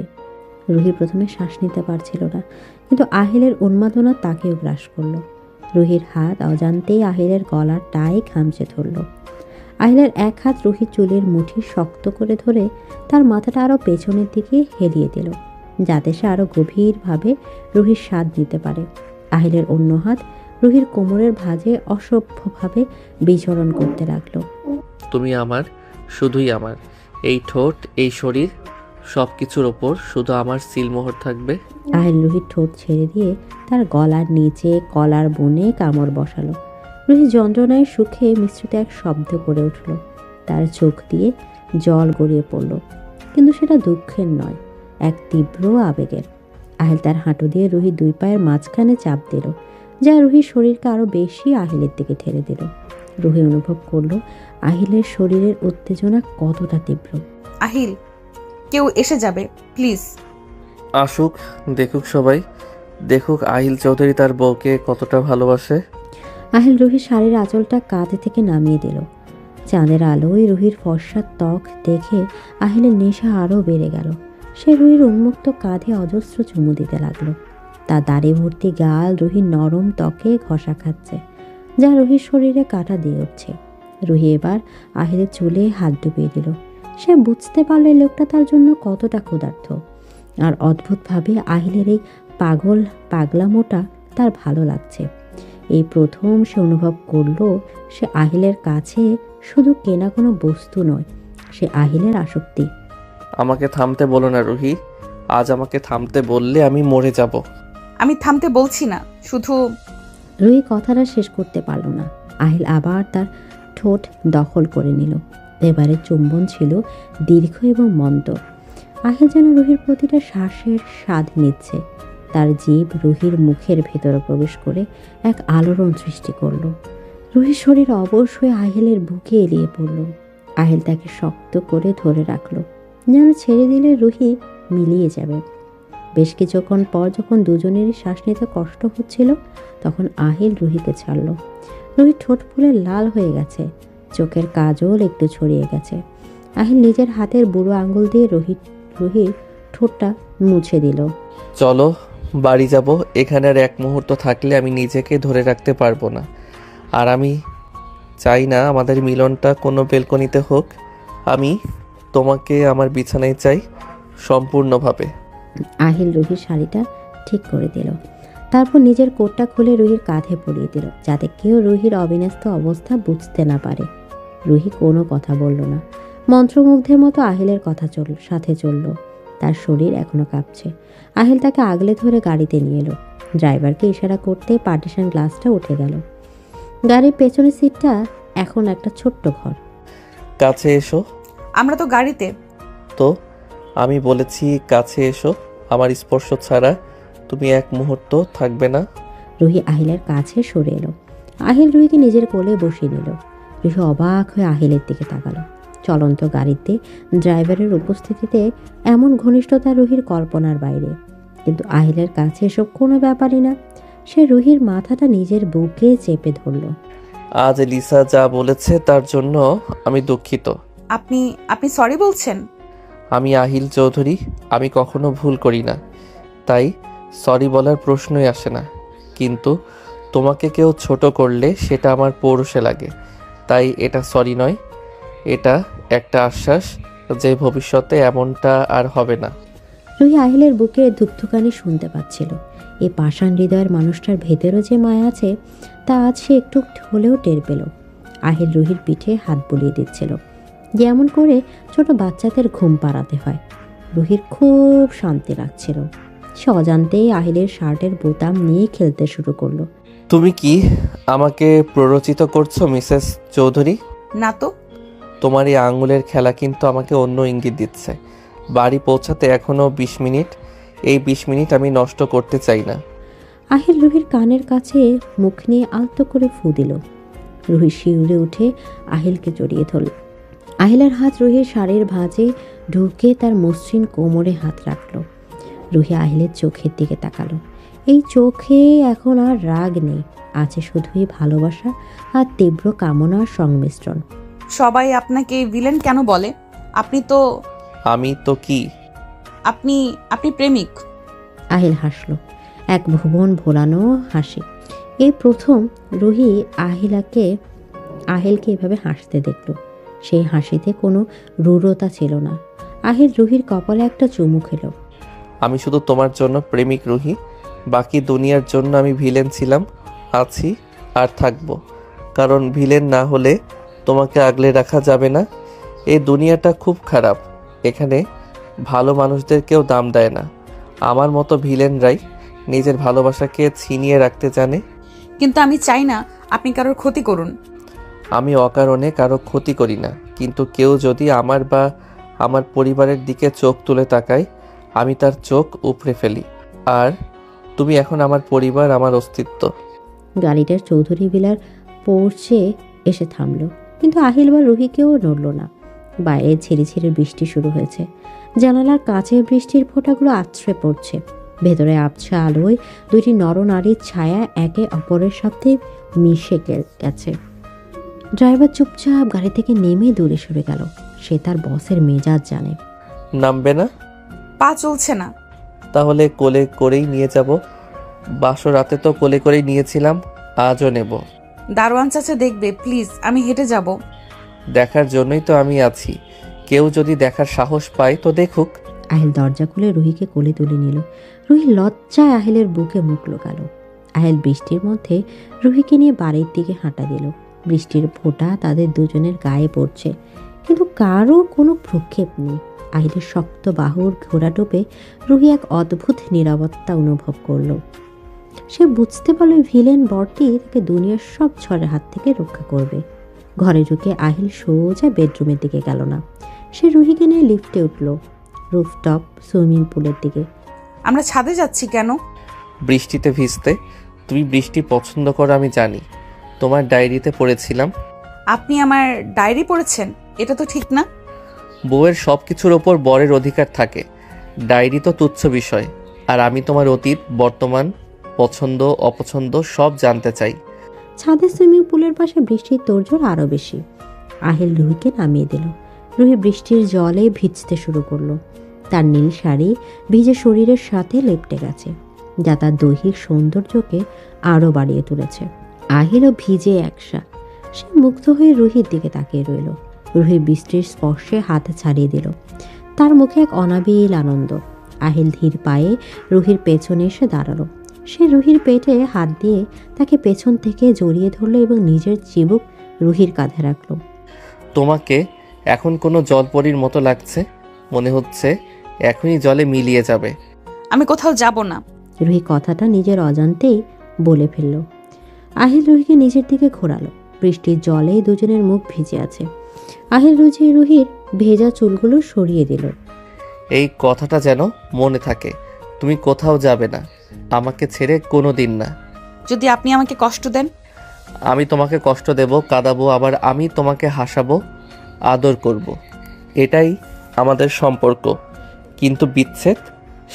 রুহি প্রথমে শ্বাস নিতে পারছিল না, কিন্তু আহিলের উন্মাদনা তাকেও গ্রাস করলো। রুহির হাত অজান্তেই আহিলের গলার টাই খামচে ধরল। আহিলের এক হাত রুহির চুলের মুঠি শক্ত করে ধরে তার মাথাটা আরও পেছনের দিকে হেলিয়ে দিল, যাতে সে আরও গভীরভাবে রুহির স্বাদ নিতে পারে। আহিলের অন্য হাত রুহির কোমরের ভাঁজে অসভ্যভাবে বিচরণ করতে লাগলো। তুমি আমার, শুধুই আমার। এই ঠোঁট, এই শরীর, সব কিছুর ওপর শুধু আমার সিলমোহর থাকবে। আহিল রুহির ঠোঁট ছেড়ে দিয়ে তার গলার নিচে কলার বনে কামড় বসালো। রুহি যন্ত্রণায় সুখে মিশ্রিত এক শব্দ করে উঠল। তার চোখ দিয়ে জল গড়িয়ে পড়ল, কিন্তু সেটা দুঃখের নয়, এক তীব্র আবেগের। আহিল তার হাঁটু দিয়ে রুহির দুই পায়ের মাঝখানে চাপ দিল, যা রুহির শরীরকে আরো বেশি আহিলের দিকে ঠেলে দিল। রুহি অনুভব করলো আহিলের শরীরের উত্তেজনা কতটা তীব্র। আহিল, কেউ এসে যাবে, প্লিজ। আসুক, দেখুক সবাই, দেখুক আহিল চৌধুরী তার বউকে কতটা ভালোবাসে। আহিল রুহির শাড়ির আঁচলটা কাঁধে থেকে নামিয়ে দিল। চাঁদের আলোয় রুহির ফর্সার ত্বক দেখে আহিলের নেশা আরও বেড়ে গেল। সে রুহির উন্মুক্ত কাঁধে অজস্র চুমু দিতে লাগলো। তার দাড়ি ভর্তি গাল রুহির নরম ত্বকে ঘষা খাচ্ছে, যা রুহির শরীরে কাঁটা দিয়ে উঠছে। রুহি এবার আহিলের চুলে হাত ডুবিয়ে দিল। সে বুঝতে পারলে লোকটা তার জন্য কতটা ক্ষুধার্ত, আর অদ্ভুতভাবে আহিলের এই পাগলামোটা তার ভালো লাগছে। এই প্রথম সে অনুভব করলো সে আহিলের কাছে শুধু কেনা কোনো বস্তু নয়, সে আহিলের আসক্তি। আমাকে থামতে বলো না রুহি, আজ আমাকে থামতে বললে আমি মরে যাব। আমি থামতে বলছি না, শুধু। রুহি কথাটা শেষ করতে পারল না। আহিল আবার তার ঠোঁট দখল করে নিল। এবারে চুম্বন ছিল দীর্ঘ এবং মন্দ। আহিল যেন রুহির প্রতিটা শ্বাসের স্বাদ নিচ্ছে। তার জীব রুহির মুখের ভেতরে প্রবেশ করে এক আলোড়ন সৃষ্টি করলো। রুহির শরীর অবশ হয়ে আহিলের বুকে এলিয়ে পড়ল। আহিল তাকে শক্ত করে ধরে রাখলো, যেন ছেড়ে দিলে রুহি মিলিয়ে যাবে। বেশ কিছুক্ষণ পর যখন দুজনেরই শ্বাস নিতে কষ্ট হচ্ছিল, তখন আহিল রুহিকে ছাড়ল। রুহির ঠোঁট ফুলে লাল হয়ে গেছে, চোখের কাজল একটু ছড়িয়ে গেছে। আহিল নিজের হাতের বুড়ো আঙুল দিয়ে রুহির ঠোঁটটা মুছে দিল। চলো বাড়ি যাব, এখানে আর এক মুহূর্ত থাকলে আমি নিজেকে ধরে রাখতে পারবো না। আর আমি চাই না আমাদের মিলনটা কোনো বেলকনিতে হোক। আমি তোমাকে আমার বিছানায় চাই সম্পূর্ণভাবে। আহিল রুহির শাড়িটা ঠিক করে দিল, তারপর নিজের কোটটা খুলে রুহির কাঁধে পরিয়ে দিল, যাতে কেউ রুহির অবিন্যস্ত অবস্থা বুঝতে না পারে। রুহি কোনো কথা বলল না, মন্ত্রমুগ্ধের মতো আহিলের সাথে চলল। তার শরীর এখনো কাঁপছে। আহিল তাকে আগলে ধরে গাড়িতে নিয়ে এলো। ড্রাইভারকে ইশারা করতে পার্টিশন গ্লাসটা উঠে গেল। গাড়ির পেছনের সিটটা এখন একটা ছোট্ট ঘর। কাছে এসো। আমরা তো গাড়িতে। তো আমি বলেছি কাছে এসো, আমার স্পর্শ ছাড়া তুমি এক মুহূর্ত থাকবে না। রুহি আহিলের কাছে সরে এলো। আহিল রুহিকে নিজের কোলে বসিয়ে নিল। রুহি অবাক হয়ে আহিলের দিকে তাকালো। চলন্ত গাড়িতে ড্রাইভারের উপস্থিতিতে এমন ঘনিষ্ঠতা রুহির কল্পনার বাইরে, কিন্তু আহিলের কাছে এসব কোনো ব্যাপারই না। সে রুহির মাথাটা নিজের বুকে চেপে ধরল। আজ লিসা যা বলেছে তার জন্য আমি দুঃখিত। আপনি আপনি সরি বলছেন? আমি আহিল চৌধুরী, আমি কখনো ভুল করি না, তাই সরি বলার প্রশ্নই আসে না। কিন্তু তোমাকে কেউ ছোট করলে সেটা আমার পৌরুষে লাগে, তাই এটা সরি নয়, এটা একটা আশ্বাস যে ভবিষ্যতে এমনটা আর হবে না। রুহি আহিলের বুকে ধুকধুকানি শুনতে পাচ্ছিল। এই পাষাণ হৃদয়ের মানুষটার ভেতরও যে মায়া আছে তা আজ সে একটু হলেও টের পেল। আহিল রুহির পিঠে হাত বুলিয়ে দিচ্ছিল, যেমন করে ছোট বাচ্চাদের ঘুম পাড়াতে হয়। রুহির খুব শান্তি লাগছিল। সে অজান্তেই আহিলের শার্টের বোতাম নিয়ে খেলতে শুরু করলো। তুমি কি আমাকে প্ররোচিত করছো মিসেস চৌধুরী? না তো। তোমার এই আঙুলের খেলা কিন্তু আমাকে অন্য ইঙ্গিত দিচ্ছে। বাড়ি পৌঁছাতে এখনো 20 মিনিট, এই 20 মিনিট আমি নষ্ট করতে চাই না। আহিল রুহির কানের কাছে মুখ নিয়ে আলতো করে ফু দিল। রুহি শিউরে উঠে আহিলকে জড়িয়ে ধরল। আহিলের হাত রুহির শাড়ির ভাঁজে ঢুকে তার মসৃণ কোমরে হাত রাখল। রুহি আহিলের চোখের দিকে তাকালো। এই চোখে এখন আর রাগ নেই, আছে শুধুই ভালোবাসা আর তীব্র কামনার সংমিশ্রণ। সবাই আপনাকে ভিলেন কেন বলে? আপনি তো আমি তো কি? আপনি আপনি প্রেমিক। আহিল হাসল, এক ভুবন ভোলানো হাসি। এই প্রথম রুহি আহিলকে এভাবে হাসতে দেখল। সেই হাসিতে কোনো রূঢ়তা ছিল না। আহিল রুহির কপালে একটা চুমু খেলো। আমি শুধু তোমার জন্য প্রেমিক রুহি, বাকি দুনিয়ার জন্য আমি ভিলেন ছিলাম, আছি আর থাকবো। কারণ ভিলেন না হলে তোমাকে আগলে রাখা যাবে না। এই দুনিয়াটা খুব খারাপ, এখানে ভালো মানুষদের কেউ দাম দেয় না। আমার মতো ভিলেনরাই নিজের ভালোবাসাকে ছিনিয়ে রাখতে জানে। কিন্তু আমি চাই না আপনি কারোর ক্ষতি করুন। আমি অকারণে কারো ক্ষতি করি না, কিন্তু কেউ যদি আমার বা আমার পরিবারের দিকে চোখ তুলে তাকায় আমি তার চোখ উপড়ে ফেলি। আর তুমি এখন আমার পরিবার, আমার অস্তিত্ব। গাড়িটার চৌধুরী বিলার পৌঁছে এসে থামলো, কিন্তু আহিল বা রুহি কেউ নড়ল না। বাইরে ঝিরিঝিরি বৃষ্টি শুরু হয়েছে। জানালার কাছে বৃষ্টির ফোঁটাগুলো আছড়ে পড়ছে। ভেতরে আবছা আলোয় দুইটি নরনারীর ছায়া একে অপরের সাথে মিশে গেছে। ড্রাইভার চুপচাপ গাড়ি থেকে নেমে দূরে সরে গেল। সে তার বসের মেজাজ জানে। নামবে না? পা চলছে না। তাহলে কোলে করেই নিয়ে যাব। বাসর রাতে তো কোলে করেই নিয়েছিলাম, আজও নেব। দারোয়ান চাচা দেখবে, প্লিজ, আমি হেঁটে যাব। দেখার জন্যই তো আমি আছি, কেউ যদি দেখার সাহস পায় তো দেখুক। আহিল দরজা খুলে রুহিকে কোলে তুলে নিল। রুহি লজ্জায় আহিলের বুকে মুখ লুকালো। আহিল বৃষ্টির মধ্যে রুহিকে নিয়ে বাড়ির দিকে হাঁটা দিল। বৃষ্টির ফোঁটা তাদের দুজনের গায়ে পড়ছে, কিন্তু কারও কোনো প্রক্ষেপ নেই। আহিলের শক্ত বাহুর ঘোড়া টোপে রুহি এক অদ্ভুত নীরবতা অনুভব করল। সে বুঝতে পারল ভিলেন বরটি তাকে দুনিয়ার সব ঝড়ের হাত থেকে রক্ষা করবে। ঘরে ঢুকে আহিল সোজা বেডরুমের দিকে গেল না। সে রুহিকে নিয়ে লিফটে উঠল রুফটপ সুইমিং পুলের দিকে। আমরা ছাদে যাচ্ছি কেন? বৃষ্টিতে ভিজতে। তুমি বৃষ্টি পছন্দ করো আমি জানি, তোমার ডায়েরিতে পড়েছিলাম। আপনি আমার ডায়েরি পড়েছেন? এটা তো ঠিক না। বউয়ের সব কিছুর ওপর বরের অধিকার থাকে, ডায়েরি তো তুচ্ছ বিষয়। আর আমি তোমার অতীত, বর্তমান, পছন্দ অপছন্দ সব জানতে চাই। ছাদের সুইমিং পুলের পাশে বৃষ্টির তোড়জোড় আরও বেশি। আহিল রুহিকে নামিয়ে দিল। রুহি বৃষ্টির জলে ভিজতে শুরু করলো। তার নীল শাড়ি ভিজে শরীরের সাথে লেপ্টে গেছে, যা তার দৈহিক সৌন্দর্যকে আরও বাড়িয়ে তুলেছে। আহিলও ভিজে একসা। সে মুগ্ধ হয়ে রুহির দিকে তাকিয়ে রইল। রুহি বৃষ্টির স্পর্শে হাত ছাড়িয়ে দিল। তার মুখে এক অনাবিল আনন্দ। আহিল ধীর পায়ে রুহির পেছনে এসে দাঁড়ালো। সে রুহির পেটে হাত দিয়ে তাকে পেছন থেকে জড়িয়ে ধরলো এবং নিজের চিবুক রুহির কাঁধে রাখলো। তোমাকে এখন কোনো জলপরীর মতো লাগছে, মনে হচ্ছে এখনই জলে মিলিয়ে যাবে। আমি কোথাও যাব না। রুহি কথাটা নিজের অজান্তেই বলে ফেলল। আহিল রুহিকে নিজের দিকে ঘোরালো। বৃষ্টির জলে দুজনের মুখ ভিজে আছে। আহিল রুহির ভেজা চুলগুলো সরিয়ে দিল। এই কথাটা যেন মনে থাকে, তুমি কোথাও যাবে না, আমাকে ছেড়ে কোনো দিন না। যদি আপনি আমাকে কষ্ট দেন? আমি তোমাকে কষ্ট দেব, কাঁদাবো, আবার আমি তোমাকে হাসাবো, আদর করব। এটাই আমাদের সম্পর্ক। কিন্তু বিচ্ছেদ,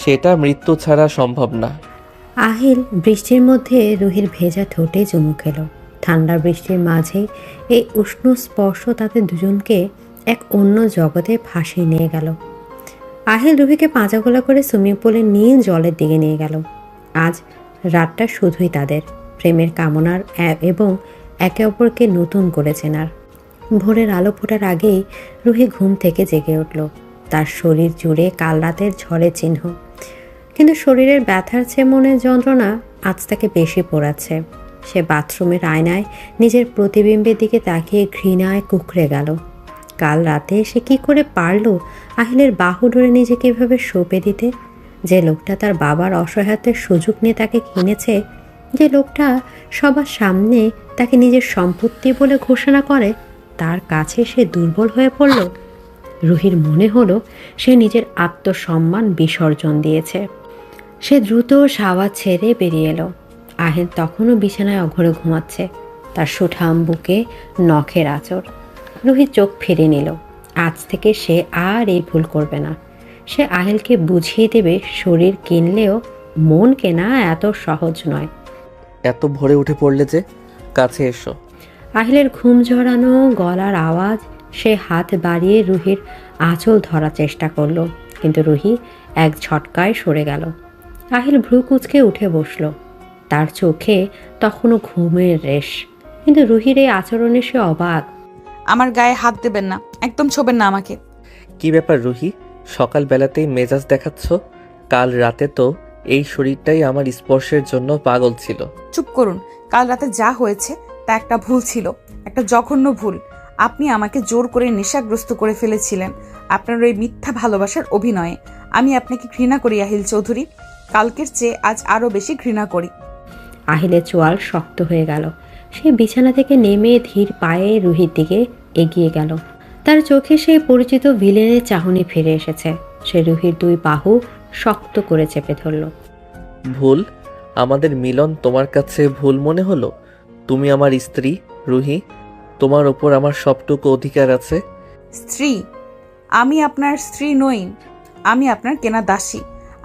সেটা মৃত্যু ছাড়া সম্ভব না। আহিল বৃষ্টির মধ্যে রুহির ভেজা ঠোঁটে চুমু খেলো। ঠান্ডা বৃষ্টির মাঝে এই উষ্ণ স্পর্শ তাদের দুজনকে এক অন্য জগতে ভাসিয়ে নিয়ে গেল। আহিল রুহিকে পাঁজাগোলা করে সুইমিং পুলের নীল জলের দিকে নিয়ে গেল। আজ রাতটা শুধুই তাদের প্রেমের কামনার এবং একে অপরকে নতুন করে চেনার। ভোরের আলো ফোটার আগেই রুহি ঘুম থেকে জেগে উঠল। তার শরীর জুড়ে কাল রাতের ঝড়ের চিহ্ন, কিন্তু শরীরের ব্যথার চেয়ে মনের যন্ত্রণা আজ তাকে বেশি পোড়াচ্ছে। সে বাথরুমের আয়নায় নিজের প্রতিবিম্বের দিকে তাকিয়ে ঘৃণায় কুঁকড়ে গেল। কাল রাতে সে কি করে পারল আহিলের বাহু ধরে নিজেকে এভাবে সঁপে দিতে? যে লোকটা তার বাবার অসহায়তার সুযোগ নিয়ে তাকে কিনেছে, যে লোকটা সবার সামনে তাকে নিজের সম্পত্তি বলে ঘোষণা করে, তার কাছে সে দুর্বল হয়ে পড়ল। রুহির মনে হলো সে নিজের আত্মসম্মান বিসর্জন দিয়েছে। সে দ্রুত শাওয়ার ছেড়ে বেরিয়ে এলো। আহিল তখনও বিছানায় অঘরে ঘুমাচ্ছে, তার সুঠাম বুকে নখের আঁচড়। রুহি চোখ ফিরে নিল। আজ থেকে সে আর এই ভুল করবে না। সে আহিলকে বুঝিয়ে দেবে শরীর কিনলেও মন কেনা এত সহজ নয়। এত ভোরে উঠে পড়লে যে, কাছে এসো। আহিলের ঘুম ঝরানো গলার আওয়াজ। সে হাত বাড়িয়ে রুহির আঁচল ধরার চেষ্টা করলো, কিন্তু রুহি এক ঝটকায় সরে গেল। আহিল ভ্রু কুঁচকে উঠে বসল। তার চোখে তখনও ঘুমের রেশ, কিন্তু রুহির এই আচরণে সে অবাক। আমার গায়ে হাত দেবেন না, একদম ছোবেন না আমাকে। কি ব্যাপার রুহি, সকালবেলাতেই মেজাজ দেখাচ্ছ? কাল রাতে তো এই শরীরটাই আমার স্পর্শের জন্য পাগল ছিল। চুপ করুন। কাল রাতে যা হয়েছে তা একটা ভুল ছিল, একটা জঘন্য ভুল। আপনি আমাকে জোর করে নেশাগ্রস্ত করে ফেলেছিলেন আপনার ওই মিথ্যা ভালোবাসার অভিনয়ে। আমি আপনাকে ঘৃণা করি আহিল চৌধুরী, কালকের চেয়ে আজ আরও বেশি ঘৃণা করি। আহিলের চোয়াল শক্ত হয়ে গেল। সে বিছানা থেকে নেমে ধীর পায়ে রুহির দিকে এগিয়ে গেল। তার চোখে সেই পরিচিত ভিলেনের চাহনি ফিরে এসেছে। সে রুহির দুই বাহু শক্ত করে চেপে ধরল। ভুল? আমাদের মিলন তোমার কাছে ভুল মনে হলো? তুমি আমার স্ত্রী রুহি, তোমার ওপর আমার সবটুকু অধিকার আছে। স্ত্রী? আমি আপনার স্ত্রী নই, আমি আপনার কেনা দাসী।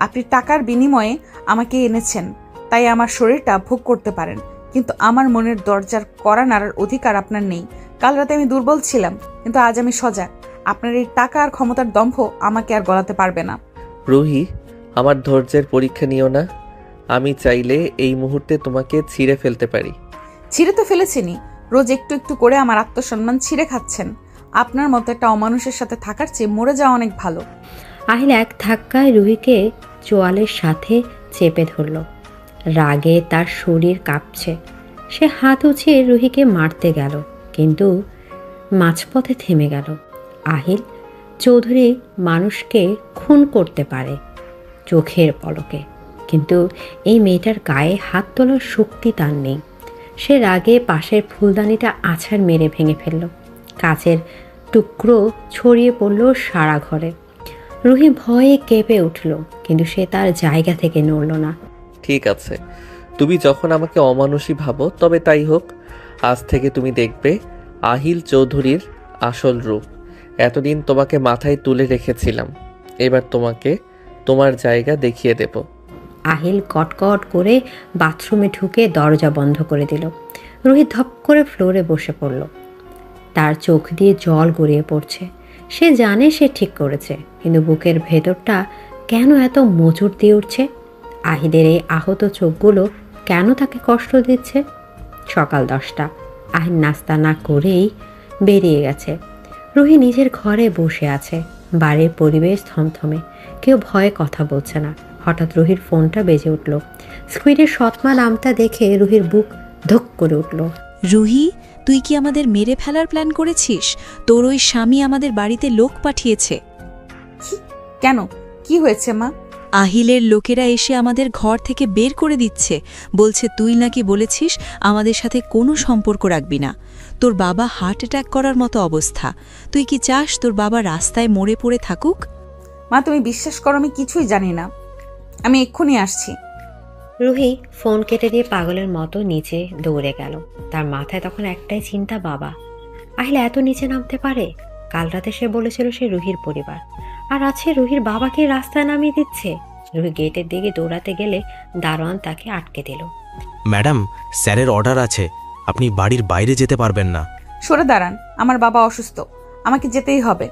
আপনি টাকার বিনিময়ে আমাকে এনেছেন, তাই আমার শরীরটা ভোগ করতে পারেন, কিন্তু আমার মনের দরজার কড়া নাড়ার অধিকার আপনার নেই। কাল রাতে আমি দুর্বল ছিলাম, কিন্তু আজ আমি সজাগ। আপনার এই টাকা আর ক্ষমতার দম্ভ আমাকে আর গলাতে পারবে না। রুহি, আমার ধৈর্যের পরীক্ষা নিও না। আমি চাইলে এই মুহূর্তে তোমাকে ছিঁড়ে ফেলতে পারি। ছিঁড়ে তো ফেলেছিনি, রোজ একটু একটু করে আমার আত্মসম্মান ছিঁড়ে খাচ্ছেন। আপনার মতো একটা অমানুষের সাথে থাকার চেয়ে মরে যাওয়া অনেক ভালো। আহিল এক ধাক্কায় রুহিকে চোয়ালের সাথে চেপে ধরল। রাগে তার শরীর কাঁপছে। সে হাত উঁচিয়ে রুহিকে মারতে গেল, কিন্তু মাঝপথে থেমে গেল। আহিল চৌধুরী মানুষকে খুন করতে পারে চোখের পলকে, কিন্তু এই মেয়েটার গায়ে হাত তোলার শক্তি তার নেই। সে রাগে পাশের ফুলদানিটা আছাড় মেরে ভেঙে ফেলল। কাচের টুকরো ছড়িয়ে পড়ল সারা ঘরে। রুহি ভয়ে কেঁপে উঠল, কিন্তু সে তার জায়গা থেকে নড়ল না। ঠিক আছে, তুমি যখন আমাকে অমানুষী ভাবো তবে তাই হোক। আজ থেকে তুমি দেখবে আহিল চৌধুরীর আসল রূপ। এতদিন তোমাকে মাথায় তুলে রেখেছিলাম, এবার তোমাকে তোমার জায়গা দেখিয়ে দেব। আহিল কটকট করে বাথরুমে ঢুকে দরজা বন্ধ করে দিল। রোহিত ধপ করে ফ্লোরে বসে পড়ল। তার চোখ দিয়ে জল গড়িয়ে পড়ছে। সে জানে সে ঠিক করেছে, কিন্তু বুকের ভেতরটা কেন এত মোচড় দিয়ে উঠছে? আহিলের এই আহত চোখগুলো কেন তাকে কষ্ট দিচ্ছে? সকাল 10টা। আহিল নাস্তা না করেই বেরিয়ে গেছে। রুহি নিজের ঘরে বসে আছে। বাড়ির পরিবেশ থমথমে, কেউ ভয়ে কথা বলছে না। হঠাৎ রুহির ফোনটা বেজে উঠল। স্ক্রিনে সৎমা নামটা দেখে রুহির বুক ধক করে উঠল। রুহি, তুই কি আমাদের মেরে ফেলার প্ল্যান করেছিস? তোর ওই স্বামী আমাদের বাড়িতে লোক পাঠিয়েছে। কেন, কি হয়েছে মা? আহিলের লোকেরা এসে আমাদের ঘর থেকে বের করে দিচ্ছে। বলছে তুই নাকি বলেছিস আমাদের সাথে কোনো সম্পর্ক রাখবি না। তোর বাবা হার্ট অ্যাটাক করার মতো অবস্থা। তুই কি চাস তোর বাবা রাস্তায় মরে পড়ে থাকুক? মা, তুমি বিশ্বাস করো, আমি কিছুই জানি না। আমি এক্ষুনি আসছি। রুহি ফোন কেটে দিয়ে পাগলের মতো নিচে দৌড়ে গেল। তার মাথায় তখন একটাই চিন্তা, বাবা। আহিল এত নিচে নামতে পারে? কাল রাতে সে বলেছিল সে রুহির পরিবার, আর আছে রুহির বাবাকে রাস্তায় নামিয়ে দিচ্ছে। রুহি গেটের দিকে দৌড়াতে গেলে দারোয়ান তাকে আটকে দিল। ম্যাডাম, স্যারের অর্ডার আছে, আপনি বাড়ির বাইরে যেতে পারবেন না। সরে দাঁড়ান, আমার বাবা অসুস্থ, আমাকে যেতেই হবে।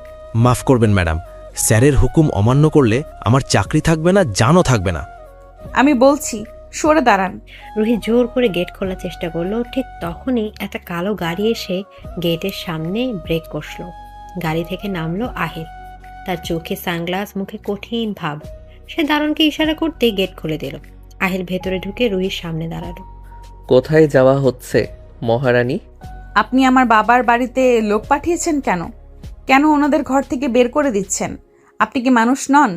মাফ করবেন ম্যাডাম, স্যারের হুকুম অমান্য করলে আমার চাকরি থাকবে না, জানও থাকবে না। আমি বলছি সরে দাঁড়ান। রুহি জোর করে গেট খোলার চেষ্টা করলো। ঠিক তখনই একটা কালো গাড়ি এসে গেটের সামনে ব্রেক কষল। গাড়ি থেকে নামলো আহিল। তার চোখে সানগ্লাস, মুখে কঠিন ভাব। সে দারোয়ানকে ইশারা করতেই গেট খুলে দিল। আহিল ভেতরে ঢুকে রুহির সামনে দাঁড়ালো। কোথায় যাওয়া হচ্ছে মহারানী? আপনি আমার বাবার বাড়িতে লোক পাঠিয়েছেন কেন? কেন ওনাদের ঘর থেকে বের করে দিচ্ছেন? আপনি কি মানুষ নন?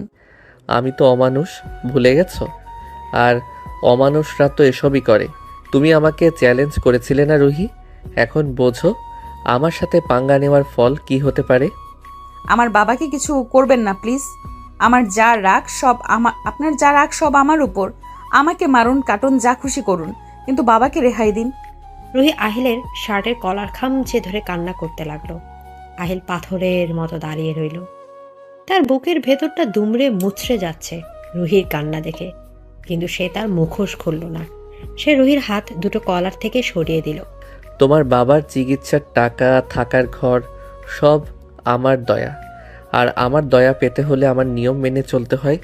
আমি তো অমানুষ, ভুলে গেছো? আর অমানুষরা তো এসবই করে। তুমি আমাকে চ্যালেঞ্জ করেছিলে না রুহি? এখন বোঝো আমার সাথে পাঙ্গা নেওয়ার ফল কি হতে পারে। আমার বাবাকে কিছু করবেন না প্লিজ। আমার যা রাগ সব আপনার যা রাগ সব আমার উপর। আমাকে মারুন, কাটুন, যা খুশি করুন, কিন্তু বাবাকে রেহাই দিন। রুহি আহিলের শার্টের কলার খামচে ধরে কান্না করতে লাগলো। আহিল পাথরের মতো দাঁড়িয়ে রইল। তার বুকের ভেতরটা দুমড়ে মুচড়ে যাচ্ছে রুহির কান্না দেখে, কিন্তু সে তার মুখোশ খুলল না। সে রুহির হাত দুটো কলার থেকে সরিয়ে দিল। তোমার বাবার চিকিৎসার টাকা, থাকার ঘর সব আমার দয়া, আর আমার দয়া পেতে হলে আমার নিয়ম মেনে চলতে হয়।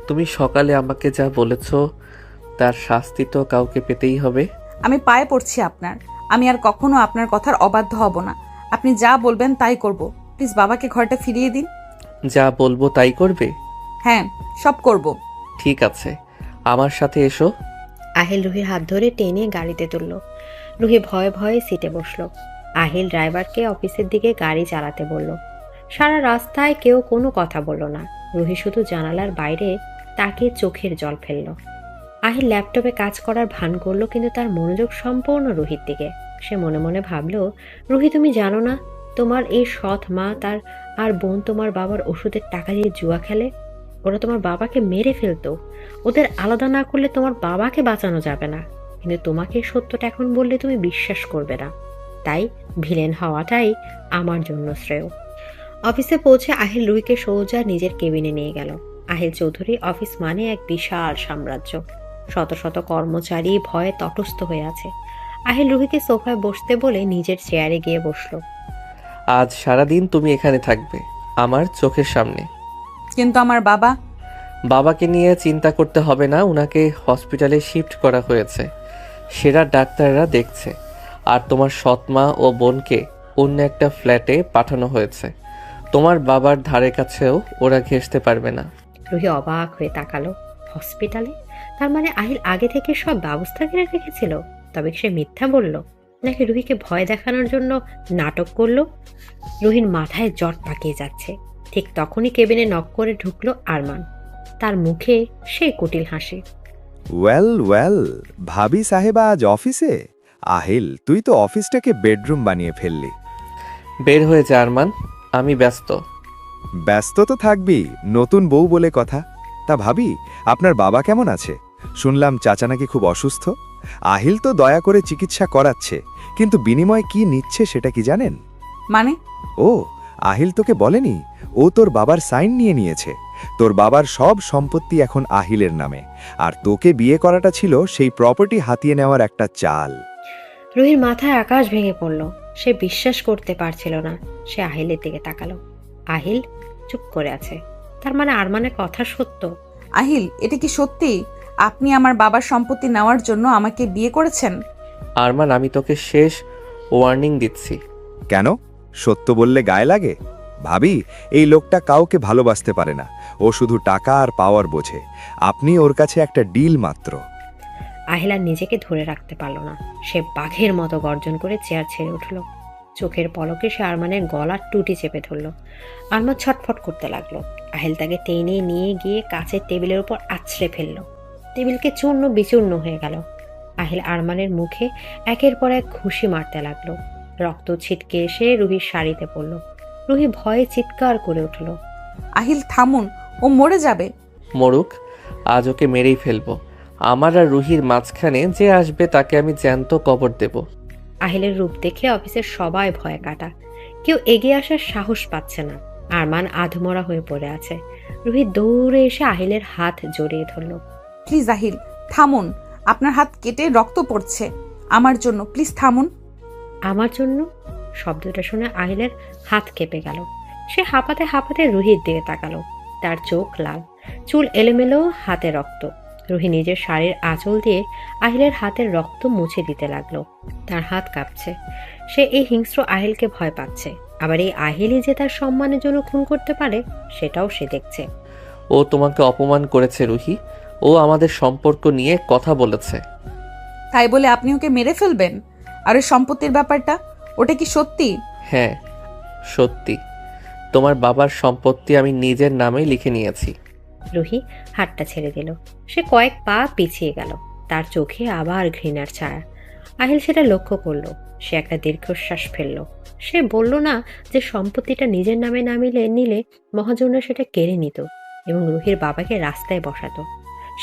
তুমি সকালে আমাকে যা বলেছ তার শাস্তি তো কাউকে পেতেই হবে। আমি পায়ে পড়ছি আপনার। আমি আর কখনো আপনার কথার অবাধ্য হব না। আপনি যা বলবেন তাই করব। প্লিজ বাবাকে ঘরটা ফিরিয়ে দিন। যা বলবো তাই করবে? হ্যাঁ, সব করব। ঠিক আছে, আমার সাথে এসো। আহিল রুহির হাত ধরে টেনে গাড়িতে তুলল। রুহি ভয়ে ভয়ে সিটে বসলো। আহিল ড্রাইভারকে অফিসের দিকে গাড়ি চালাতে বলল। সারা রাস্তায় কেউ কোনো কথা বলল না। রুহি শুধু জানালার বাইরে তাকে চোখের জল ফেলল। আহিল ল্যাপটপে কাজ করার ভান করলো, কিন্তু তার মনোযোগ সম্পূর্ণ রুহির দিকে। সে মনে মনে ভাবল, রুহি তুমি জানো না তোমার এই সৎ মা তার আর বোন তোমার বাবার ওষুধের টাকা দিয়ে জুয়া খেলে। ওরা তোমার বাবাকে মেরে ফেলতো। ওদের আলাদা না করলে তোমার বাবাকে বাঁচানো যাবে না, কিন্তু তোমাকে সত্যটা এখন বললে তুমি বিশ্বাস করবে না। তাই ভিলেন হওয়াটাই আমার জন্য শ্রেয়। অফিসে পৌঁছে আহিল রুহিকে সোজা নিজের কেবিনে নিয়ে গেল। আহিল চৌধুরী অফিস মানে এক বিশাল সাম্রাজ্য। শত শত কর্মচারী ভয়ে তটস্থ হয়ে আছে। আহিল রুহিকে সোফায় বসতে বলে নিজের চেয়ারে গিয়ে বসলো। আজ সারাদিন তুমি এখানে থাকবে আমার চোখের সামনে। কিন্তু আমার বাবা? বাবাকে নিয়ে চিন্তা করতে হবে না, উনাকে হসপিটালে শিফট করা হয়েছে, সেরা ডাক্তাররা দেখছে। আর তোমার সৎমা ও বোনকে অন্য একটা ফ্ল্যাটে পাঠানো হয়েছে। তোমার বাবার ধারে কাছেও ওরা ঘেঁষতে পারবে না। রুহি অবাক হয়ে তাকালো। হসপিটালে? তার মানে আহিল আগে থেকে সব ব্যবস্থা করে রেখেছিল। তবে সে মিথ্যা বলল, নাকি রুহিকে ভয় দেখানোর জন্য নাটক করলো? রুহির মাথায় জট পাকিয়ে যাচ্ছে। ঠিক তখনই কেবিনে নক করে ঢুকলো আরমান। তার মুখে সেই কুটিল হাসি। ওয়েল ওয়েল, ভাবি সাহেবা আজ অফিসে? আহিল, তুই তো অফিসটাকে বেডরুম বানিয়ে ফেললি। বের হয়ে যা আরমান, আমি ব্যস্ত। ব্যস্ত তো থাকবি, নতুন বউ বলে কথা। তা ভাবি, আপনার বাবা কেমন আছে? শুনলাম চাচা নাকি খুব অসুস্থ। আহিল তো দয়া করে চিকিৎসা করাচ্ছে, কিন্তু বিনিময়ে কি নিচ্ছে সেটা কি জানেন? মানে? ও, আহিল তোকে বলেনি? ও তোর বাবার সাইন নিয়ে নিয়েছে। তোর বাবার সব সম্পত্তি এখন আহিলের নামে, আর তোকে বিয়ে করাটা ছিল সেই প্রপার্টি হাতিয়ে নেওয়ার একটা চাল। রুহির মাথায় আকাশ ভেঙে পড়ল। সে বিশ্বাস করতে পারছিল না। সে আহিলের দিকে তাকালো। আহিল চুপ করে আছে। তার মানে আরমানের কথা সত্য। আহিল, এটা কি সত্যি? আপনি আমার বাবার সম্পত্তি নেওয়ার জন্য আমাকে বিয়ে করেছেন? আরমান, আমি তোকে শেষ ওয়ার্নিং দিচ্ছি। কেন? সত্য বললে গায়ে লাগে? ভাবি, এই লোকটা কাউকে ভালোবাসতে পারে না। ও শুধু টাকা আর পাওয়ার বোঝে। আপনি ওর কাছে একটা ডিল মাত্র। আহিল আর নিজেকে ধরে রাখতে পারল না। সে বাঘের মতো গর্জন করে চেয়ার ছেড়ে উঠল। চোখের পলকে সে আরমানের গলার টুটি চেপে ধরল। আরমান ছটফট করতে লাগলো। আহিল তাকে টেনে নিয়ে গিয়ে কাছের টেবিলের উপর আছড়ে ফেলল। টেবিলকে চূর্ণ বিচূর্ণ হয়ে গেল। আহিল আরমানের মুখে একের পর এক ঘুষি মারতে লাগলো। রক্ত ছিটকে এসে রুহির শাড়িতে পড়ল। রুহি ভয়ে চিৎকার করে উঠল। আহিল থামুন, ও মরে যাবে। মরুক, আজ ওকে মেরেই ফেলবো। আমার আর রুহির মাঝখানে যে আসবে তাকে আমি জ্যান্ত কবর দেব। আহিলের রূপ দেখে অফিসের সবাই ভয় কাটা। কেউ এগিয়ে আসার সাহস পাচ্ছে না। আরমান আধমরা হয়ে পড়ে আছে। রুহি দৌড়ে এসে আহিলের হাত জড়িয়ে ধরল। প্লিজ আহিল থামুন, আপনার হাত কেটে রক্ত পড়ছে। আমার জন্য প্লিজ থামুন। আমার জন্য? শব্দটা শুনে আহিলের হাত কেঁপে গেল। সে হাঁপাতে হাঁপাতে রুহির দিকে তাকালো। তার চোখ লাল, চুল এলোমেলো, হাতে রক্ত। রুহি নিজের শাড়ির আঁচল দিয়ে আহিলের হাতের রক্ত মুছে দিতে লাগলো। তার হাত কাঁপছে। সে এই হিংস্র আহিলকে ভয় পাচ্ছে। আবার এই আহিলই যে তার সম্মানের জন্য খুন করতে পারে সেটাও সে দেখছে। ও তোমাকে অপমান করেছে রুহি। ও আমাদের সম্পর্ক নিয়ে কথা বলেছে। তাই বলে আপনি ওকে মেরে ফেলবেন? আর ওই সম্পত্তির ব্যাপারটা, ওটা কি সত্যি? হ্যাঁ সত্যি, তোমার বাবার সম্পত্তি আমি নিজের নামে লিখে নিয়েছি। রুহি হাতটা ছেড়ে দিল। সে কয়েক পা পিছিয়ে গেল। তার চোখে আবার ঘৃণার ছায়া। আহিল সেটা লক্ষ্য করলো। সে একটা দীর্ঘশ্বাস ফেলল। সে বলল না যে সম্পত্তিটা নিজের নামে না নিলে মহাজনরা সেটা কেড়ে নিত এবং রুহির বাবাকে রাস্তায় বসাতো।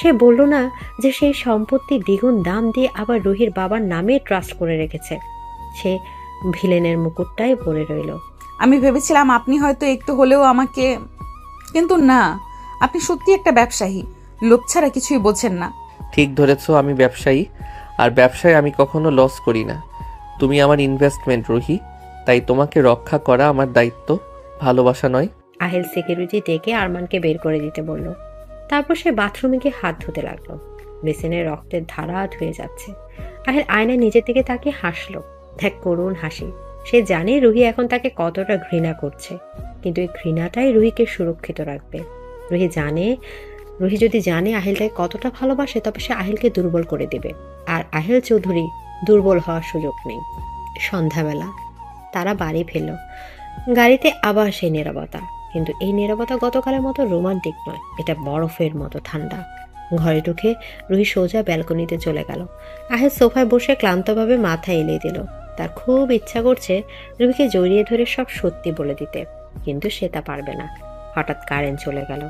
সে বলল না যে সেই সম্পত্তি দ্বিগুণ দাম দিয়ে আবার রুহির বাবার নামে ট্রাস্ট করে রেখেছে। সে ভিলেনের মুকুটটাই পরে রইল। আমি ভেবেছিলাম আপনি হয়তো একটু হলেও আমাকে, কিন্তু না, আপনি সত্যি একটা ব্যবসায়ী। লোভ ছাড়া কিছুই বোঝেন না। ঠিক ধরেছ, আমি ব্যবসায়ী। আর ব্যবসায় আমি কখনো লস করি না। তুমি আমার ইনভেস্টমেন্ট রুহি, তাই তোমাকে রক্ষা করা আমার দায়িত্ব, ভালোবাসা নয়। আহিল সিকিউরিটি ডেকে আরমানকে বের করে দিতে বলল। তারপর সে বাথরুমে গিয়ে হাত ধুতে লাগলো। বেসিনের রক্তের ধারা ধুয়ে যাচ্ছে। আহিল আয়নায় নিজের দিকে তাকিয়ে হাসলো। এক করুণ হাসি। সে জানে রুহি এখন তাকে কতটা ঘৃণা করছে, কিন্তু এই ঘৃণাটাই রুহিকে সুরক্ষিত রাখবে। রুহি যদি জানে আহিল তাকে কতটা ভালোবাসে, তবে সে আহিলকে দুর্বল করে দিবে। আর আহিল চৌধুরী দুর্বল হওয়ার সুযোগ নেই। সন্ধ্যাবেলা তারা বাড়ি ফেলল। গাড়িতে আবার সেই নীরবতা, কিন্তু এই নীরবতা গতকালের মতো রোমান্টিক নয়, এটা বরফের মতো ঠান্ডা। ঘরে ঢুকে রুহি সোজা ব্যালকনিতে চলে গেল। আহিল সোফায় বসে ক্লান্তভাবে মাথা এলিয়ে দিল। তার খুব ইচ্ছা করছে রুহিকে জড়িয়ে ধরে সব সত্যি বলে দিতে, কিন্তু সে তা পারবে না। হঠাৎ কারেন্ট চলে গেল।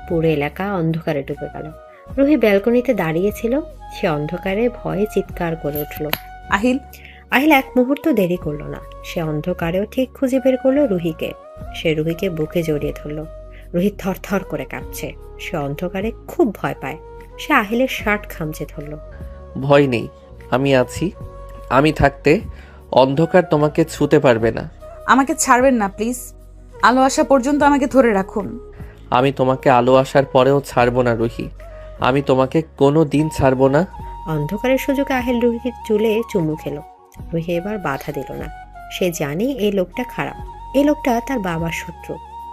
পুরো এলাকা অন্ধকারে ডুবে গেল। রুহি ব্যালকনিতে দাঁড়িয়েছিল। সে অন্ধকারে ভয়ে চিৎকার করে উঠল, আহিল! আহিল এক মুহূর্ত দেরি করলো না। সে অন্ধকারেও ঠিক খুঁজে বের করলো রুহিকে। সে রুহিকে বুকে জড়িয়ে ধরল। রুহি থরথর করে কাঁপছে। সে অন্ধকারে খুব ভয় পায়। সে আহিলের শার্ট খামচে ধরল। ভয় নেই, আমি আছি। আমি থাকতে অন্ধকার তোমাকে ছুতে পারবে না। আমাকে ছাড়বেন না প্লিজ। আলো আসা পর্যন্ত আমাকে ধরে রাখুন। আমি তোমাকে আলো আসার পরেও ছাড়বো না রুহি। আমি তোমাকে কোনো দিন ছাড়বো না। অন্ধকারের সুযোগে আহিল রুহির চুলে চুমু খেলো। রুহি এবার বাধা দিল না। সে জানে এই লোকটা খারাপ, এই লোকটা তার বাবার শত্রু।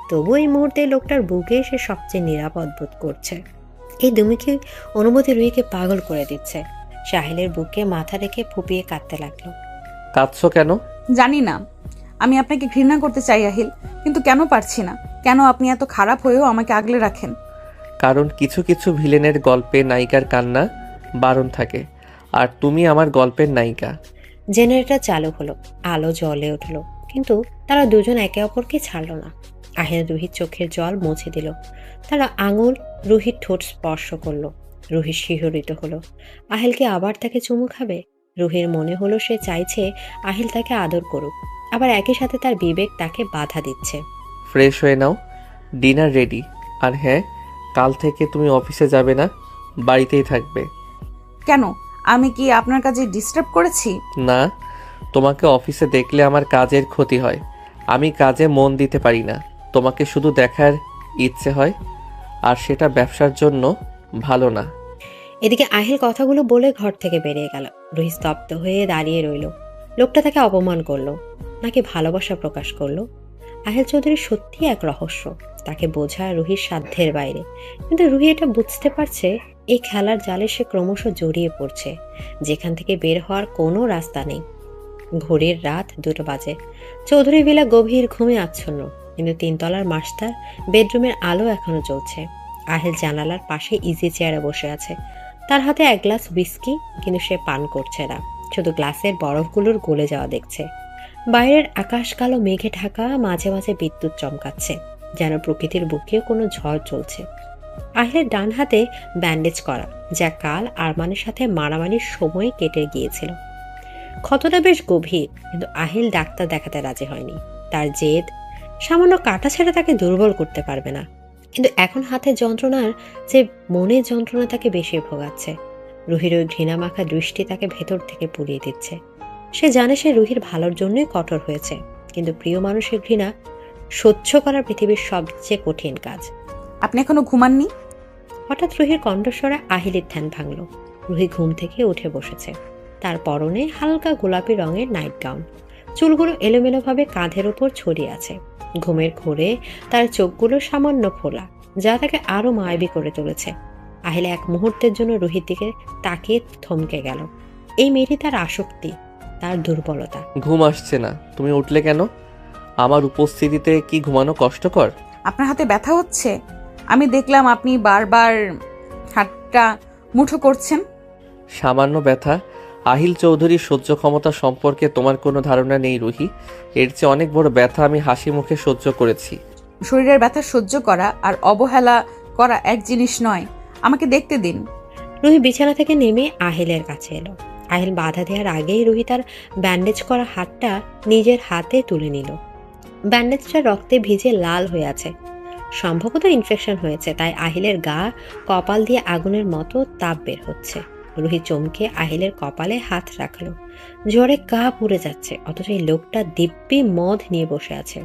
তবু এই মুহূর্তে এই লোকটার বুকে সে সবচেয়ে নিরাপদ বোধ করছে। এই দুমুখী অনুভূতি রুহিকে পাগল করে দিচ্ছে। সে আহিলের বুকে মাথা রেখে ফুপিয়ে কাঁদতে লাগলো। কাঁদছো কেন? জানি না। আমি আপনাকে ঘৃণা করতে চাই আহিল, কিন্তু কেন পারছি না। কেন আপনি এত খারাপ হয়েও আমাকে আগলে রাখেন? কারণ কিছু কিছু ভিলেনের গল্পে নায়িকার কান্না বারণ থাকে, আর তুমি আমার গল্পের নায়িকা। জেনারেটর চালু হলো, আলো জ্বলে উঠলো, কিন্তু তারা দুজন একে অপরকে ছাড়লো না। আহিল রুহির চোখের জল মুছে দিল। তারা আঙুল রুহির ঠোঁট স্পর্শ করলো। রুহি শিহরিত হলো। আহিলকে আবার তাকে চুমু খাবে। রুহির মনে হলো সে চাইছে আহিল তাকে আদর করুক, আবার একই সাথে তার বিবেক তাকে বাধা দিচ্ছে। ফ্রেশ হয়ে নাও, ডিনার রেডি। আর হ্যাঁ, কাল থেকে তুমি অফিসে যাবে না, বাড়িতেই থাকবে। কেন? আমি কি আপনার কাজে ডিস্টার্ব করেছি? না, তোমাকে অফিসে দেখলে আমার কাজের ক্ষতি হয়। আমি কাজে মন দিতে পারি না। তোমাকে শুধু দেখার ইচ্ছে হয়, আর সেটা ব্যবসার জন্য ভালো না। এদিকে আহিল কথাগুলো বলে ঘর থেকে বেরিয়ে গেল। রুহি স্তব্ধ হয়ে দাঁড়িয়ে রইল। লোকটা তাকে অপমান করলো নাকি ভালোবাসা প্রকাশ করলো? আহিল চৌধুরী সত্যি এক রহস্য। তাকে বোঝা রুহির সাধ্যের বাইরে, কিন্তু রুহি এটা বুঝতে পারছে এই খেলার জালে সে ক্রমশ জড়িয়ে পড়ছে, যেখান থেকে বের হওয়ার কোনো রাস্তা নেই। ঘড়ির রাত 2টা বাজে। চৌধুরী ভিলা গভীর ঘুমে আচ্ছন্ন, কিন্তু 3তলার মাস্টার বেডরুমের আলো এখনো জ্বলছে। আহিল জানালার পাশে ইজি চেয়ারে বসে আছে। তার হাতে 1 গ্লাস হুইস্কি, কিন্তু সে পান করছে না, শুধু গ্লাসের বরফগুলোর গলে যাওয়া দেখছে। বাইরের আকাশ কালো মেঘে ঢাকা, মাঝে মাঝে বিদ্যুৎ চমকাচ্ছে, যেন প্রকৃতির বুকে কোনো ঝড় চলছে। আহিলের ডান হাতে ব্যান্ডেজ করা, যা কাল আরমানের সাথে মারামারির সময় কেটে গিয়েছিল। ক্ষতটা বেশ গভীর, কিন্তু আহিল ডাক্তার দেখাতে রাজি হয়নি। তার জেদ, সামান্য কাটা ছেড়ে তাকে দুর্বল করতে পারবে না। কিন্তু এখন হাতে যন্ত্রণার যে মনের যন্ত্রণা তাকে বেশি ভোগাচ্ছে। রুহির ওই ঘৃণা মাখা দৃষ্টি তাকে ভেতর থেকে পুড়িয়ে দিচ্ছে। সে জানে সে রুহির ভালোর জন্যই কঠোর হয়েছে, কিন্তু প্রিয় মানুষের ঘৃণা সহ্য করা পৃথিবীর সবচেয়ে কঠিন কাজ। আপনি এখনো ঘুমাননি? হঠাৎ রুহির কণ্ঠস্বরে আহিলের ধ্যান ভাঙল। রুহি ঘুম থেকে উঠে বসেছে। তার পরনে হালকা গোলাপি রঙের নাইট গাউন, চুলগুলো এলোমেলোভাবে কাঁধের উপর ছড়িয়ে আছে। ঘুমের ঘোরে তার চোখগুলো সামান্য খোলা, যা তাকে আরো মায়াবী করে তুলেছে। আহিল এক মুহূর্তের জন্য রুহির দিকে তাকিয়ে থমকে গেল। এই মেয়েটি তার আসক্তি, তার দুর্বলতা। ঘুম আসছে না, তুমি উঠলে কেন? আমার উপস্থিতিতে কি ঘুমানো কষ্টকর? আপনার হাতে ব্যথা হচ্ছে? আমি দেখলাম আপনি বারবার হাতটা মুঠো করছেন। সামান্য ব্যথা। আহিল চৌধুরীর সহ্য ক্ষমতা সম্পর্কে তোমার কোনো ধারণা নেই রুহি। এর চেয়ে অনেক বড় ব্যথা আমি হাসি মুখে সহ্য করেছি। শরীরের ব্যথা সহ্য করা আর অবহেলা করা এক জিনিস নয়। আমাকে দেখতে দিন। রুহি বিছানা থেকে নেমে আহিলের কাছে এলো। আহিল বাধা দেওয়ার আগেই রুহি তার ব্যান্ডেজ করা হাতটা নিজের হাতে তুলে নিল। ব্যান্ডেজটা রক্তে ভিজে লাল হয়ে আছে, সম্ভবত ইনফেকশন হয়েছে, তাই আহিলের গা কপাল দিয়ে আগুনের মতো তাপ বের হচ্ছে। রুহি চমকে আহিলের কপালে হাত রাখলো। জ্বরে গা পুড়ে যাচ্ছে, অথচ এই লোকটা দিব্যি মদ নিয়ে বসে আছে।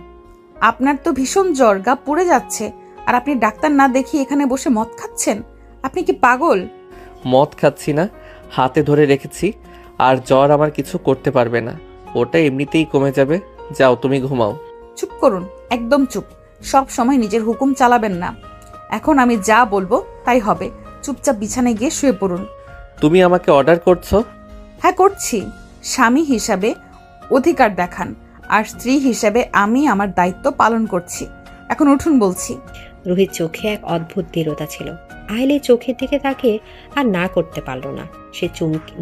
আপনার তো ভীষণ জ্বর, গা পুড়ে যাচ্ছে, আর আপনি ডাক্তার না দেখিয়ে এখানে বসে মদ খাচ্ছেন? আপনি কি পাগল? মদ খাচ্ছি না, হাতে ধরে রেখেছি। আর জ্বর আমার কিছু করতে পারবে না, ওটা এমনিতেই কমে যাবে। যাও, তুমি ঘুমাও। চুপ করুন, একদম চুপ। সব সময় নিজের হুকুম চালাবেন না। এখন আমি যা বলবো তাই হবে। চুপচাপ বিছানায় গিয়ে শুয়ে পড়ুন। তুমি আমাকে অর্ডার করছো? হ্যাঁ করছি। স্বামী হিসাবে অধিকার দেখান, আর স্ত্রী হিসাবে আমি আমার দায়িত্ব পালন করছি। এখন উঠুন বলছি। রুহির চোখে এক অদ্ভুত দৃঢ়তা ছিল। আহিল এই চোখের দিকে তাকে আর না করতে পারল না। সে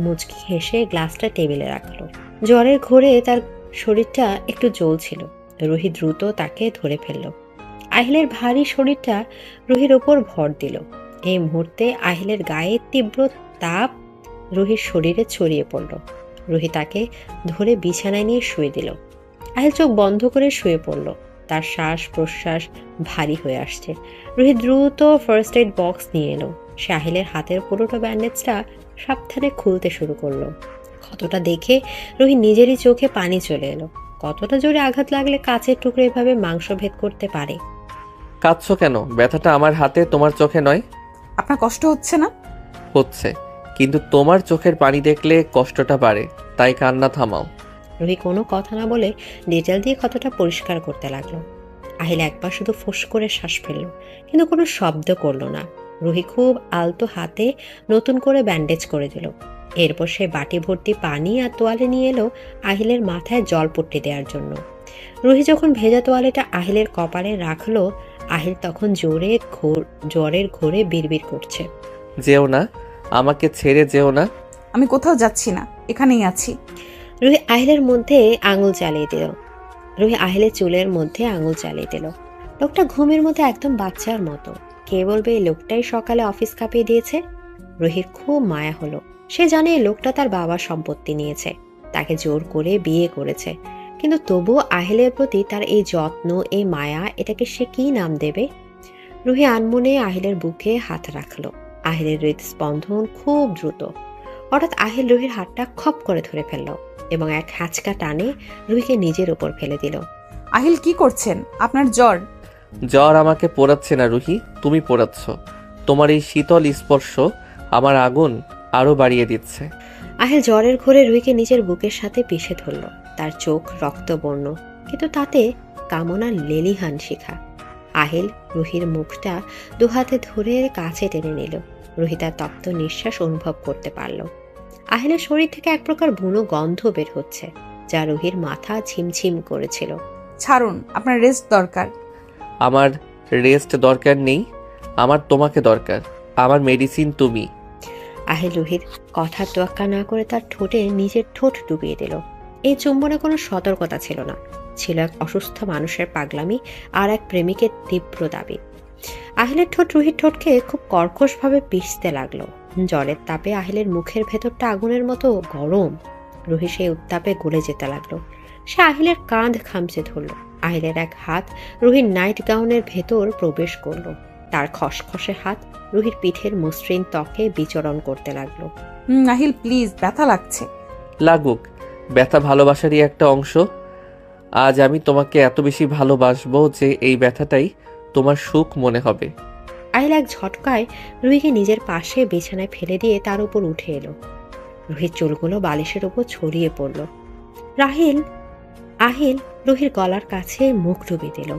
মুচকি হেসে গ্লাসটা টেবিলে রাখলো। জ্বরের ঘোরে তার শরীরটা একটু জ্বলছিল। রুহি দ্রুত তাকে ধরে ফেলল। আহিলের ভারী শরীরটা রুহির ওপর ভর দিল। এই মুহূর্তে আহিলের গায়ে তীব্র তাপ রুহির শরীরে ছড়িয়ে পড়ল। রুহি তাকে ধরে বিছানায় নিয়ে শুয়ে দিল। আহিল চোখ বন্ধ করে শুয়ে পড়ল। তার শ্বাস প্রশ্বাস ভারী হয়ে আসছে। রুহি দ্রুত ফার্স্ট এড বক্স নিয়ে এলো। সে আহিলের হাতের পুরোটা ব্যান্ডেজটা সাবধানে খুলতে শুরু করলো। ক্ষতটা দেখে রুহি নিজেরই চোখে পানি চলে এলো। কতটা জোরে আঘাত লাগলে কাচের টুকরো এভাবে মাংস ভেদ করতে পারে? কাঁদছো কেন? ব্যথাটা আমার হাতে, তোমার চোখে নয়। আপনার কষ্ট হচ্ছে না? হচ্ছে, কিন্তু তোমার চোখের পানি দেখলে কষ্টটা বাড়ে, তাই কান্না থামাও। রুহি কোনো কথা না বলে ডিটেল দিয়ে ক্ষতটা পরিষ্কার করতে লাগলো। আহিল একবার শুধু ফোঁস করে শ্বাস ফেললো, কিন্তু কোনো শব্দ করলো না। রুহি খুব আলতো হাতে নতুন করে ব্যান্ডেজ করে দিল। এরপর সে বাটি ভর্তি পানি আর তোয়ালে নিয়ে এলো আহিলের মাথায় জলপট্টি দেওয়ার জন্য। রুহি যখন ভেজা তোয়ালেটা আহিলের কপালে রাখলো, আহিল তখন জ্বরের ঘোরে বিড়বিড় করছে। যেও না, আমাকে ছেড়ে যেও না। আমি কোথাও যাচ্ছি না, এখানেই আছি। রুহি আহিলের মধ্যে আঙুল চালিয়ে দিল। রুহি আহিলের চুলের মধ্যে আঙুল চালিয়ে দিল। লোকটা ঘুমের মধ্যে একদম বাচ্চার মতো। কে বলবে এই লোকটাই সকালে অফিস কাঁপিয়ে দিয়েছে? রুহির খুব মায়া হলো। সে জানে এই লোকটা তার বাবার সম্পত্তি নিয়েছে, তাকে জোর করে বিয়ে করেছে, কিন্তু তবুও আহিলের প্রতি তার এই যত্ন, এই মায়া, এটাকে সে কি নাম দেবে? রুহি আনমনে আহিলের বুকে হাত রাখলো। আহিলের হৃদস্পন্দন খুব দ্রুত। হঠাৎ আহিল রুহির হাতটা খপ করে ধরে ফেলল এবং এক হ্যাঁচকা টানে রুহিকে নিজের উপর ফেলে দিল। আহিল কি করছেন? আপনার জ্বর? জ্বর আমাকে পোড়াচ্ছে না রুহি, তুমি পোড়াচ্ছ। তোমার এই শীতল স্পর্শ আমার আগুন আরো বাড়িয়ে দিচ্ছে। আহিল জ্বরের ঘোরে রুহিকে নিজের বুকের সাথে পিষে ধরল। তার চোখ রক্তবর্ণ, কিন্তু তাতে কামনার লেলিহান শিখা। আহিল রুহির মুখটা দুহাতে ধরে কাছে টেনে নিল। রুহি তার তপ্ত নিঃশ্বাস অনুভব করতে পারল। আহিলের শরীর থেকে এক প্রকার বুনো গন্ধ বের হচ্ছে, যা রুহির মাথা ঝিমঝিম করেছিল। ছাড়ুন, আপনার রেস্ট দরকার। আমার রেস্ট দরকার নেই, আমার তোমাকে দরকার। আমার মেডিসিন তুমি। আহিল রুহির কথা তোয়াক্কা না করে তার ঠোঁটে নিজের ঠোঁট ডুবিয়ে দিল। এই চুম্বনে কোনো সতর্কতা ছিল না, ছিল এক অসুস্থ মানুষের পাগলামি আর এক প্রেমিকের তীব্র দাবি। আহিলের ঠোঁট রুহির ঠোঁটকে খুব কর্কশভাবে পিষতে লাগলো। জলের তাপে আহিলের মুখের ভেতরটা আগুনের মতো গরম। রুহি সেই উত্তাপে গলে যেতে লাগলো। সে আহিলের কাঁধ খামচে ধরল। আহিলের এক হাত রুহির নাইট গাউনের ভেতর প্রবেশ করলো। তার খসখসে হাত রুহির পিঠের মসৃণ ত্বকে বিচরণ করতে লাগলো। আহিল প্লিজ, ব্যথা লাগছে। লাগুক, ব্যথা ভালোবাসারই একটা অংশ। আজ আমি তোমাকে এত বেশি ভালোবাসবো যে এই ব্যথাটাই তোমার সুখ মনে হবে। আহিল এক ঝটকায় রুহিকে নিজের পাশে বিছানায় ফেলে দিয়ে তার উপর উঠে এলো। রুহির চুলগুলো বালিশের উপর ছড়িয়ে পড়ল। আহিল রুহির গলার কাছে মুখ ডুবিয়ে দিল।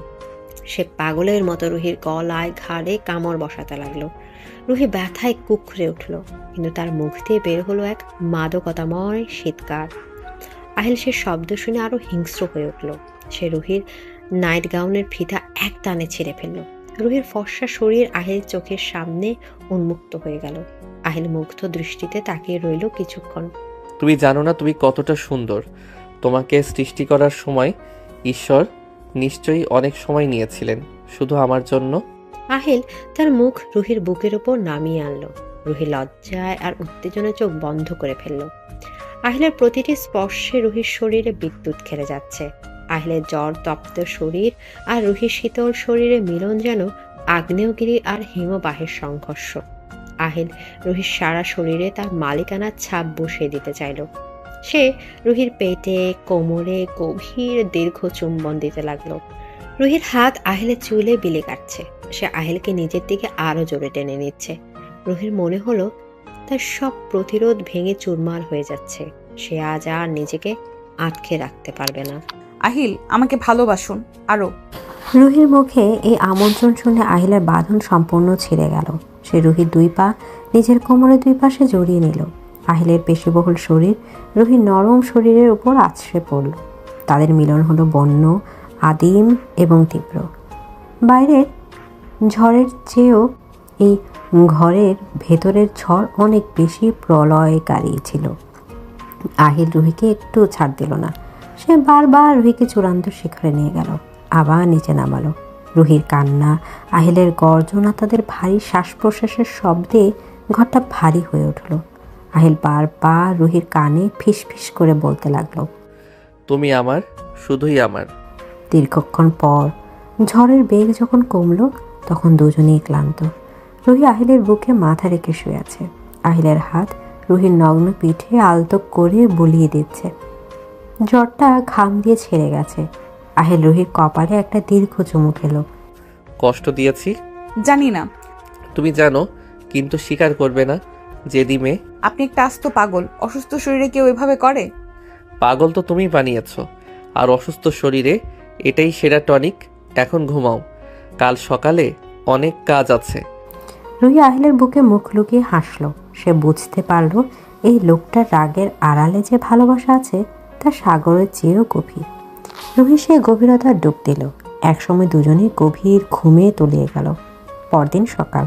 সে পাগলের মতো রুহির গলায় ঘাড়ে কামড় বসাতে লাগলো। রুহি ব্যথায় কুঁকড়ে উঠল, কিন্তু তার মুখ দিয়ে বের হলো এক মাদকতাময় শীতকার। আহিল সে শব্দ শুনে আরো হিংস্র হয়ে উঠল। সে রুহির নাইট গাউনের ফিতা এক টানে ছিঁড়ে ফেলল। রুহির ফর্সা শরীর আহিল চোখের সামনে উন্মুক্ত হয়ে গেল। আহিল মুগ্ধ দৃষ্টিতে তাকিয়ে রইল কিছুক্ষণ। তুমি জানো না তুমি কতটা সুন্দর। তোমাকে সৃষ্টি করার সময় ঈশ্বর নিশ্চয়ই অনেক সময় নিয়েছিলেন শুধু আমার জন্য। আহিল তার মুখ রুহির বুকের উপর নামিয়ে আনলো। রুহি লজ্জায় আর উত্তেজনায় চোখ বন্ধ করে ফেলল। আহিলের প্রতিটি স্পর্শে রুহির শরীরে বিদ্যুৎ খেলে যাচ্ছে। আহিলের জ্বর তপ্ত শরীর আর রুহির শীতল শরীরে মিলন যেন আগ্নেয়গিরি আর হিমবাহের সংঘর্ষ। আহিল রুহির সারা শরীরে তার মালিকানার ছাপ বসিয়ে দিতে চাইল। সে রুহির পেটে কোমরে গভীর দীর্ঘ চুম্বন দিতে লাগলো। রুহির হাত আহিলের চুলে বিলে কাটছে। সে আহিলকে নিজের দিকে আরো জোরে টেনে নিচ্ছে। রুহির মনে হলো তার সব প্রতিরোধ ভেঙে চুরমার হয়ে যাচ্ছে। সে আজ আর নিজেকে আটকে রাখতে পারবে না। আহিল, আমাকে ভালোবাসুন আরো। রুহির মুখে এই আমন্ত্রণ শুনে আহিলের বাঁধন সম্পূর্ণ ছিঁড়ে গেল। সে রুহির দুই পা নিজের কোমরের দুই পাশে জড়িয়ে নিল। আহিলের পেশিবহুল শরীর রুহির নরম শরীরের উপর আছড়ে পড়ল। তাদের মিলন হলো বন্য, আদিম এবং তীব্র। বাইরের ঝড়ের চেয়েও এই ঘরের ভেতরের ঝড় অনেক বেশি প্রলয়কারী ছিল। আহিল রুহিকে একটু ছাড় দিল না। সে বারবার রুহিকে চূড়ান্ত শিখরে নিয়ে গেল, আবার নিচে নামালো। রুহির কান্না, আহিলের গর্জনা, তাদের ভারী শ্বাস প্রশ্বাসের শব্দে ঘরটা ভারী হয়ে উঠল। আহিল বারবার রুহির কানে ফিস ফিস করে বলতে লাগলো, তুমি আমার, শুধুই আমার। দীর্ঘক্ষণ পর ঝড়ের বেগ যখন কমল তখন দুজনেই ক্লান্ত। রুহি আহিলের বুকে মাথা রেখে শুয়ে আছে। আহিলের হাত রুহির নগ্ন পিঠে আলতো করে বুলিয়ে দিচ্ছে। জ্বরটা ঘাম দিয়ে ছেড়ে গেছে। আহিল রুহির কপালে একটা দীর্ঘ চুমু খেলো। কষ্ট দিয়েছি জানি না। তুমি জানো, কিন্তু স্বীকার করবে না। জেদি মেয়ে। আপনি একটা আস্ত পাগল। অসুস্থ শরীরে কেউ এভাবে করে? পাগল তো তুমি বানিয়েছ, আর অসুস্থ শরীরে এটাই সেরা টনিক। এখন ঘুমাও, কাল সকালে অনেক কাজ আছে। রুহি আহিলের বুকে মুখ লুকিয়ে হাসলো। সে বুঝতে পারল এই লোকটার রাগের আড়ালে যে ভালোবাসা আছে তা সাগরের চেয়েও গভীর। রুহি সে গভীরতা ডুব দিল। একসময় দুজনে গভীর ঘুমে তলিয়ে গেল। পরদিন সকাল।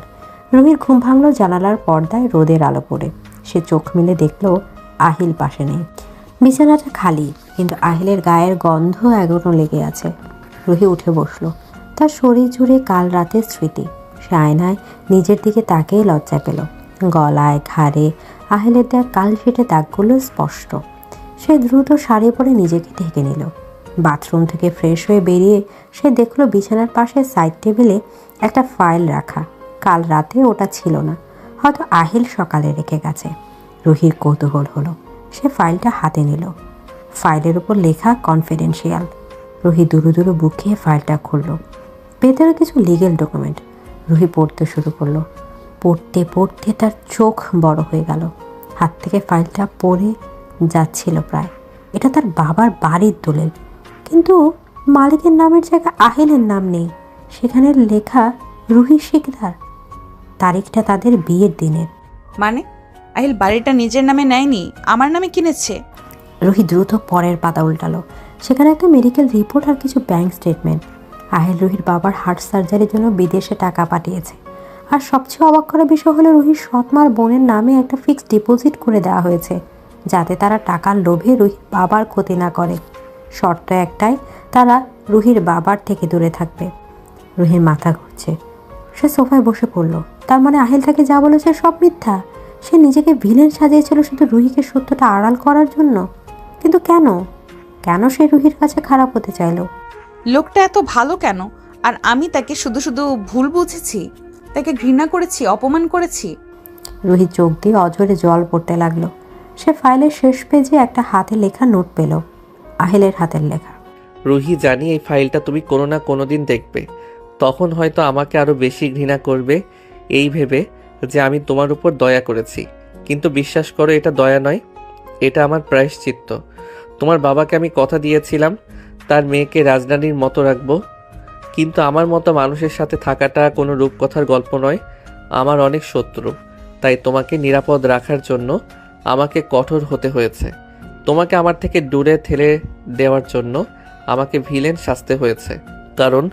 রুহির ঘুম ভাঙল জানালার পর্দায় রোদের আলো পড়ে। সে চোখ মেলে দেখল আহিল পাশে নেই। বিছানাটা খালি, কিন্তু আহিলের গায়ের গন্ধ এখনো লেগে আছে। রুহি উঠে বসল। তার শরীর জুড়ে কাল রাতের স্মৃতি। সে আয়নায় নিজের দিকে তাকিয়ে লজ্জা পেল। গলায়, ঘাড়ে আহিলের দেয়া কাল ফেটে দাগগুলো স্পষ্ট। সে দ্রুত শাড়ি পরে নিজেকে ঢেকে নিল। বাথরুম থেকে ফ্রেশ হয়ে বেরিয়ে সে দেখল বিছানার পাশে সাইড টেবিলে একটা ফাইল রাখা। কাল রাতে ওটা ছিল না, হয়তো আহিল সকালে রেখে গেছে। রুহির কৌতূহল হলো। সে ফাইলটা হাতে নিল। ফাইলের উপর লেখা কনফিডেন্সিয়াল। রুহি দুরু দুরু বুকিয়ে ফাইলটা খুলল। ভেতরে কিছু লিগেল ডকুমেন্ট। রুহি পড়তে শুরু করলো। পড়তে পড়তে তার চোখ বড় হয়ে গেল। হাত থেকে ফাইলটা পড়ে যাচ্ছিল প্রায়। এটা তার বাবার বাড়ির দলিল, কিন্তু মালিকের নামের জায়গায় আহিলের নাম নেই। সেখানে লেখা রুহি শিকদার। তারিখটা তাদের বিয়ের দিনের। মানে আহিল বাড়িটা নিজের নামে নেয়নি, আমার নামে কিনেছে? রুহি দ্রুত পরের পাতা উল্টালো। সেখানে একটা মেডিকেল রিপোর্ট আর কিছু ব্যাংক স্টেটমেন্ট। আহিল রুহির বাবার হার্ট সার্জারির জন্য বিদেশে টাকা পাঠিয়েছে। আর সবচেয়ে অবাক করা বিষয় হলো রুহির সৎমার বোনের নামে একটা ফিক্সড ডিপোজিট করে দেওয়া হয়েছে, যাতে তারা টাকার লোভে রুহির বাবার ক্ষতি না করে। শর্ত একটাই, তারা রুহির বাবার থেকে দূরে থাকবে। রুহির মাথা ঘুরছে। সে সোফায় বসে পড়ল। তার মানে আহিল তাকে যা বলেছে সব মিথ্যা। সে নিজেকে ভিলেন সাজিয়েছিল শুধু রুহিকে সত্যটা আড়াল করার জন্য। কিন্তু কেন কেন সে রুহির কাছে খারাপ হতে চাইলো? লোকটা এত ভালো কেন? আর আমি তাকে শুধু শুধু ভুল বুঝেছি, তাকে ঘৃণা করেছি, অপমান করেছি। রুহি চোখ দিয়ে অঝরে জল পড়তে লাগলো। সে ফাইলের শেষ পেজে একটা হাতে লেখা নোট পেল, আহিলের হাতের লেখা। রুহি, জানি এই ফাইলটা তুমি কোনো না কোনো দিন দেখবে, তখন হয়তো আমাকে আরও বেশি ঘৃণা করবে এই ভেবে যে আমি তোমার উপর দয়া করেছি। কিন্তু বিশ্বাস করো, এটা দয়া নয়, এটা আমার প্রায়শ্চিত্ত। তোমার বাবাকে আমি কথা দিয়েছিলাম তার মেয়েকে রাজরানীর মতো রাখবো, কিন্তু আমার মতো মানুষের সাথে থাকাটা কোনো রূপকথার গল্প নয়। আমার অনেক শত্রু, তাই তোমাকে নিরাপদ রাখার জন্য আমাকে কঠোর হতে হয়েছে। তোমাকে আমার থেকে দূরে ঠেলে দেওয়ার জন্য আমাকে ভিলেন সাজতে হয়েছে। কারণ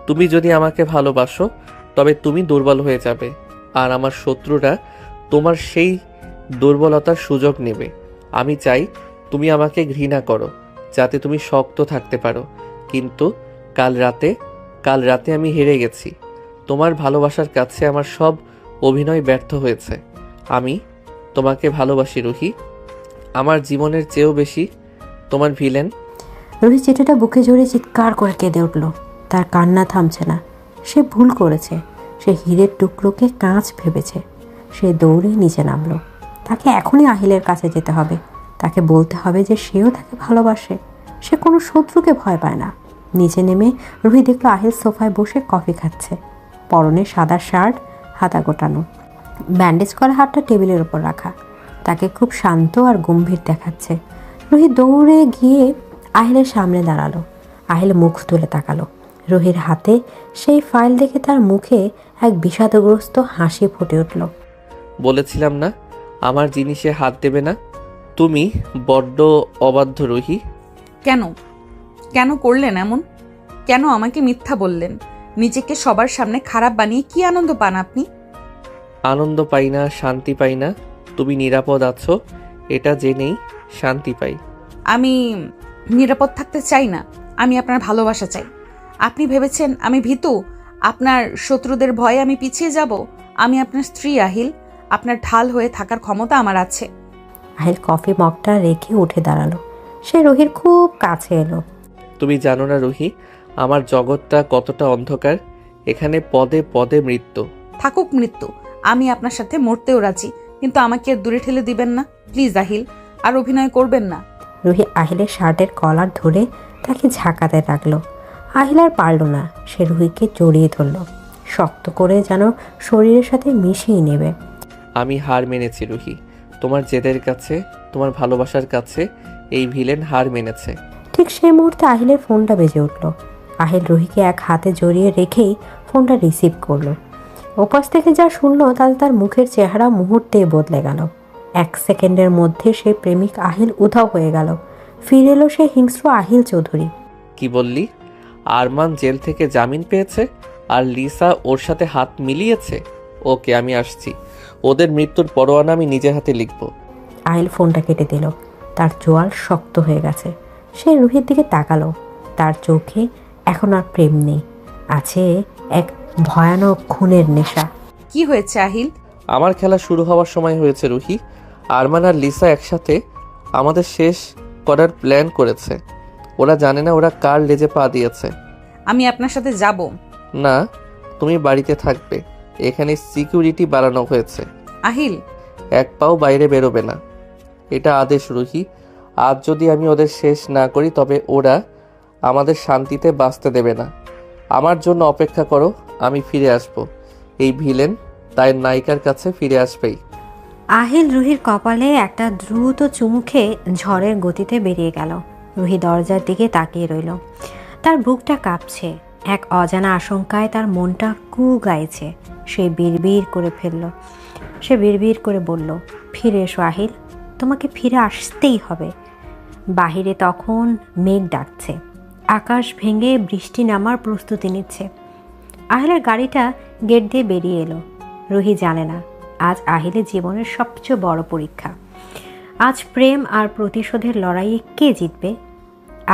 তুমি যদি আমাকে ভালোবাসো তবে তুমি দুর্বল হয়ে যাবে, আর আমার শত্রুরা তোমার সেই দুর্বলতার সুযোগ নেবে। আমি চাই তুমি আমাকে ঘৃণা করো, যাতে তুমি শক্ত থাকতে পারো। কিন্তু কাল রাতে আমি হেরে গেছি। তোমার ভালোবাসার কাছে আমার সব অভিনয় ব্যর্থ হয়েছে। আমি তোমাকে ভালোবাসি রুহি, আমার জীবনের চেয়েও বেশি। তোমার ভিলেন। রুহি চিঠিটা বুকে জড়িয়ে চিৎকার করে কেঁদে উঠল। তার কান্না থামছে না। সে ভুল করেছে। সে হীরের টুকরোকে কাঁচ ভেবেছে। সে দৌড়ে নিচে নামলো। তাকে এখনই আহিলের কাছে যেতে হবে। তাকে বলতে হবে যে সেও তাকে ভালোবাসে। সে কোনো শত্রুকে ভয় পায় না। নিচে নেমে রুহি দেখলো আহিল সোফায় বসে কফি খাচ্ছে। পরনে সাদা শার্ট, হাতা গোটানো, ব্যান্ডেজ করা হাতটা টেবিলের উপর রাখা। তাকে খুব শান্ত আর গম্ভীর দেখাচ্ছে। রুহি দৌড়ে গিয়ে আহিলের সামনে দাঁড়ালো। আহিল মুখ তুলে তাকালো। রুহির হাতে সেই ফাইল দেখে তার মুখে এক বিষাদগ্রস্ত হাসি ফুটে উঠল। বলেছিলাম না আমার জিনিসে হাত দেবে না? তুমি বড্ড অবাধ্য রুহি। কেন কেন করলেন এমন? কেন আমাকে মিথ্যা বললেন? নিজেকে সবার সামনে খারাপ বানিয়ে কি আনন্দ পান আপনি? আনন্দ পাই না, শান্তি পাই না। তুমি নিরাপদ আছো এটা জেনেই শান্তি পাই। আমি নিরাপদ থাকতে চাই না, আমি আপনার ভালোবাসা চাই। আপনি ভেবেছেন আমি ভীতু? আপনার শত্রুদের ভয়ে আমি পিছিয়ে যাব? আমি আপনার স্ত্রী আহিল, আপনার ঢাল হয়ে থাকার ক্ষমতা আমার আছে। আহিল কফি মগটা রেখে উঠে দাঁড়ালো। সে রুহির খুব কাছে এলো। তুমি জানো না রুহি, আমার জগৎটা কতটা অন্ধকার। এখানে পদে পদে মৃত্যু। থাকুক মৃত্যু, আমি আপনার সাথে মরতেও রাজি, কিন্তু আমাকে আর দূরে ঠেলে দিবেন না প্লিজ আহিল, আর অভিনয় করবেন না। রুহি আহিলের শার্টের কলার ধরে তাকে ঝাঁকাতে লাগলো। আহিল আর পারল না। সে রুহিকে জড়িয়ে ধরল, শক্ত করে যেন শরীরের সাথে মিশিয়ে নেবে। আমি হার মেনেছি রুহি, তোমার জেদের কাছে, তোমার ভালোবাসার কাছে এই ভিলেন হার মেনেছে। ঠিক সেই মুহূর্তে আহিলের ফোনটা বেজে উঠল। আহিল রুহিকে এক হাতে জড়িয়ে রেখেই ফোনটা রিসিভ করলো। ওপাশ থেকে যা শুনলো তাতে তার মুখের চেহারা মুহূর্তেই বদলে গেল। 1 সেকেন্ডের মধ্যে সে প্রেমিক আহিল উধাও হয়ে গেল। ফিরে এলো সে হিংস্র আহিল চৌধুরী। কি বললি? আরমান জেল থেকে জামিন পেয়েছে আর লিসা ওর সাথে হাত মিলিয়েছে? ওকে, আমি আসছি। ওদের মৃত্যুর পরোয়ানা আমি নিজের হাতে লিখব। আহিল ফোনটা কেটে দিল। তার জোয়াল শক্ত হয়ে গেছে। সে রুহির দিকে তাকালো। তার চোখে এখন আর প্রেম নেই, আছে এক ভয়ানক খুনের নেশা। কি হয়েছে আহিল? আমার খেলা শুরু হওয়ার সময় হয়েছে রুহি। আরমান আর লিসা একসাথে আমাদের শেষ করার প্ল্যান করেছে। ওরা জানে না ওরা কার লেজে পা দিয়েছে। আমি আপনার সাথে যাব না, তুমি বাড়িতে থাকবে। এখানে সিকিউরিটি বাড়ানো হয়েছে। আহিল, এক পাও বাইরে বেরোবে না, এটা আদেশ রুহি। আজ যদি আমি ওদের শেষ না করি তবে ওরা আমাদের শান্তিতে বাঁচতে দেবে না। আমার জন্য অপেক্ষা করো, আমি ফিরে আসব। এই ভিলেন তাই নায়িকার কাছে ফিরে আসবেই। আহিল রুহির কপালে একটা দ্রুত চুমু খেয়ে ঝড়ের গতিতে বেরিয়ে গেল। রুহি দরজার দিকে তাকিয়ে রইল। তার বুকটা কাঁপছে, এক অজানা আশঙ্কায় তার মনটা কু গাইছে। সে বিড়বিড় করে বলল, ফিরে এসো আহিল, তোমাকে ফিরে আসতেই হবে। বাহিরে তখন মেঘ ডাকছে, আকাশ ভেঙে বৃষ্টি নামার প্রস্তুতি নিচ্ছে। আহিলের গাড়িটা গেট দিয়ে বেরিয়ে এলো। রুহি জানে না আজ আহিলের জীবনের সবচেয়ে বড় পরীক্ষা। আজ প্রেম আর প্রতিশোধের লড়াইয়ে কে জিতবে?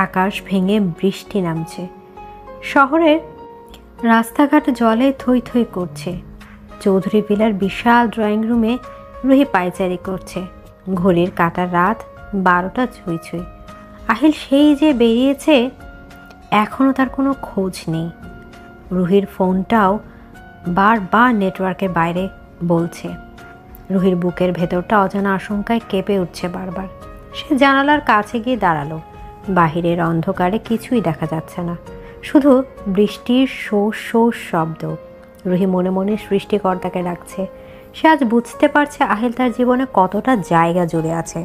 আকাশ ভেঙে বৃষ্টি নামছে, শহরের রাস্তাঘাট জলে থই থই করছে। চৌধুরী ভিলার বিশাল ড্রয়িং রুমে রুহি পায়চারি করছে। ঘড়ির কাঁটার রাত 12টা ছুঁই ছুঁই। আহিল সেই যে বেরিয়েছে, এখনও তার কোনো খোঁজ নেই। রুহির ফোনটাও বারবার নেটওয়ার্কের বাইরে বলছে। রুহির বুকের ভেতরটা অজানা আশঙ্কায় কেঁপে উঠছে বারবার। সে জানালার কাছে গিয়ে দাঁড়ালো। বাহিরের অন্ধকারে কিছুই দেখা যাচ্ছে না, শুধু বৃষ্টির শো শো শব্দ। রুহি মনে মনে সৃষ্টিকর্তাকে ডাকছে। সে আজ বুঝতে পারছে আহিল তার জীবনে কতটা জায়গা জুড়ে আছে।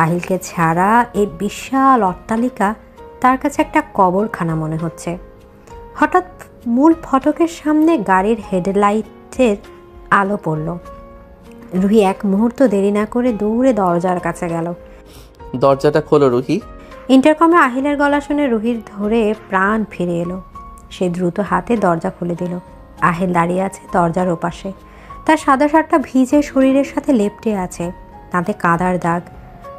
আহিলকে ছাড়া এই বিশাল অট্টালিকা তার কাছে একটা কবরখানা মনে হচ্ছে। হঠাৎ মূল ফটকের সামনে গাড়ির হেডলাইটের আলো পড়ল। রুহি এক মুহূর্ত দেরি না করে দৌড়ে দরজার কাছে গেল। দরজাটা খোলো রুহি। ইন্টারকমে আহিলের গলা শুনে রুহির ধরে প্রাণ ফিরে এলো। সে দ্রুত হাতে দরজা খুলে দিল। আহিল দাঁড়িয়ে আছে দরজার ওপাশে। তার সাদা শার্টটা ভিজে শরীরের সাথে লেপ্টে আছে, তাতে কাদার দাগ।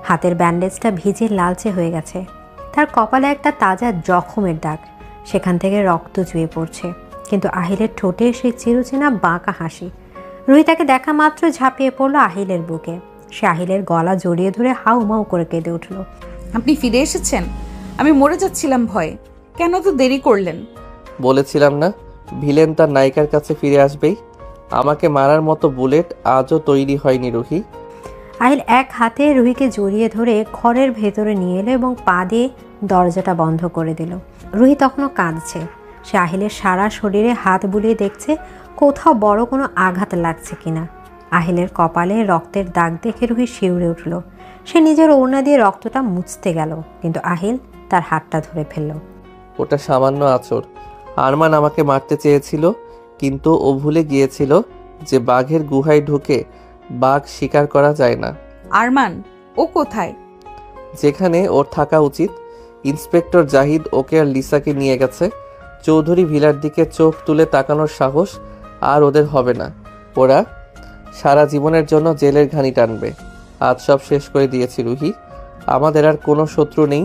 হাতের ব্যান্ডেজটা ভিজে লালচে হয়ে গেছে। তার কপালে একটা তাজা জখমের দাগ, সেখান থেকে রক্ত চুয়ে পড়ছে। কিন্তু আহিলের ঠোঁটে সেই চিরচেনা বাঁকা হাসি। রুহি তাকে দেখা মাত্র ঝাঁপিয়ে পড়লো আহিলের বুকে। সে আহিলের গলা জড়িয়ে ধরে হাউমাউ করে কেঁদে উঠল। আপনি ফিরে এসেছেন? আমি মরে যাচ্ছিলাম ভয়ে। কেন তো দেরি করলেন? বলেছিলাম না ভিলেন তার নায়িকার কাছে ফিরে আসবেই। আমাকে মারার মতো বুলেট আজও তৈরি হয়নি রুহি। আহিল এক হাতে রুহিকে জড়িয়ে ধরে ঘরের ভেতরে নিয়ে এলো এবং পা দিয়ে দরজাটা বন্ধ করে দিল। রুহি তখনও কাঁদছে। সে আহিলের সারা শরীরে হাত বুলিয়ে দেখছে কোথাও বড় কোনো আঘাত লাগছে কিনা। আহিলের কপালে রক্তের দাগ দেখে রুহি শিউরে উঠল। সে নিজের ওড়না দিয়ে রক্তটা মুছতে গেল, কিন্তু আহিল তার হাতটা ধরে ফেলল। ওটা সামান্য আঁচড়। আরমান আমাকে মারতে চেয়েছিল, কিন্তু ও ভুলে গিয়েছিল যে বাঘের গুহায় ঢুকে বাঘ শিকার করা যায় না। আরমান ও কোথায়? যেখানে ওর থাকা উচিত। ইন্সপেক্টর জাহিদ ওকে আর লিসাকে নিয়ে গেছে। চৌধুরী ভিলার দিকে চোখ তুলে তাকানোর সাহস আর ওদের হবে না। ওরা সারা জীবনের জন্য জেলের ঘানি টানবে। আজ সব শেষ করে দিয়েছি রুহি। আমাদের আর কোনো শত্রু নেই।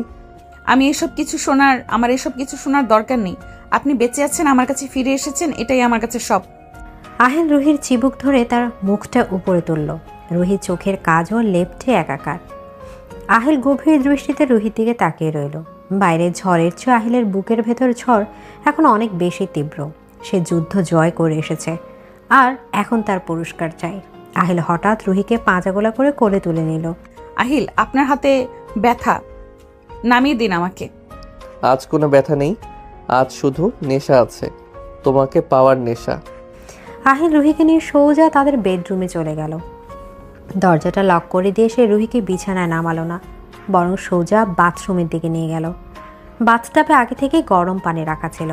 আমার এসব কিছু শোনার দরকার নেই। আপনি বেঁচে আছেন, আমার কাছে ফিরে এসেছেন, এটাই আমার কাছে সব। আহিল রুহির চিবুক ধরে তার মুখটা উপরে তুলল। রুহি চোখের কাজল লেপ্টে একাকার। আহিল গভীর দৃষ্টিতে রুহির দিকে তাকিয়ে রইল। বাইরে ঝড়ের চেয়ে আহিলের বুকের ভেতর ঝড় এখন অনেক বেশি তীব্র। সে যুদ্ধ জয় করে এসেছে, আর এখন তার পুরস্কার চাই। আহিল হঠাৎ রুহিকে পাঁজাগোলা করে কোলে তুলে নিল। আহিল, আপনার হাতে ব্যথা, নামিয়ে দিন আমাকে। আজ কোনো ব্যথা নেই, আজ শুধু নেশা আছে, তোমাকে পাওয়ার নেশা। আহিল রুহিকে নিয়ে সোজা তাদের বেডরুমে চলে গেল। দরজাটা লক করে দিয়ে সে রুহিকে বিছানায় নামালো না, বরং সোজা বাথরুমের দিকে নিয়ে গেল। বাথটাবে আগে থেকে গরম পানি রাখা ছিল।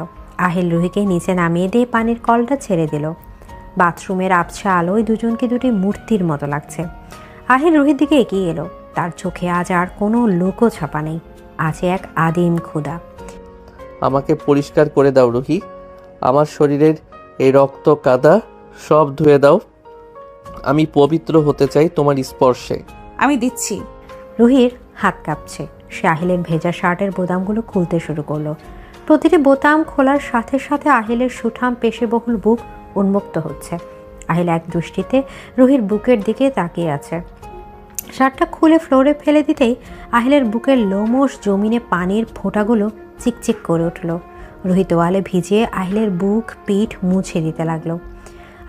আহিল রুহিকে নিচে নামিয়ে দিয়ে পানির কলটা ছেড়ে দিল। বাথরুমের আবছা আলোয় দুজনকে দুটি মূর্তির মতো লাগছে। আহিল রুহির দিকে এগিয়ে এলো। তার চোখে আজ আর কোনো লোকো ছাপা নেই, আছে এক আদিম ক্ষুধা। আমাকে পরিষ্কার করে দাও রুহি। আমার শরীরের এই রক্ত কাদা সব ধুয়ে দাও। আমি পবিত্র হতে চাই তোমার স্পর্শে। আমি দিচ্ছি। রুহির হাত কাঁপছে। সে আহিলের ভেজা শার্টের বোতামগুলো খুলতে শুরু করলো। প্রতিটি বোতাম খোলার সাথে সাথে আহিলের সুঠাম পেশিবহুল বুক উন্মুক্ত হচ্ছে। আহিল এক দৃষ্টিতে রুহির বুকের দিকে তাকিয়ে আছে। শার্টটা খুলে ফ্লোরে ফেলে দিতেই আহিলের বুকের লোমশ জমিনে পানির ফোঁটাগুলো চিকচিক করে উঠল। রুহি তোয়ালে ভিজিয়ে আহিলের বুক পিঠ মুছে দিতে লাগলো।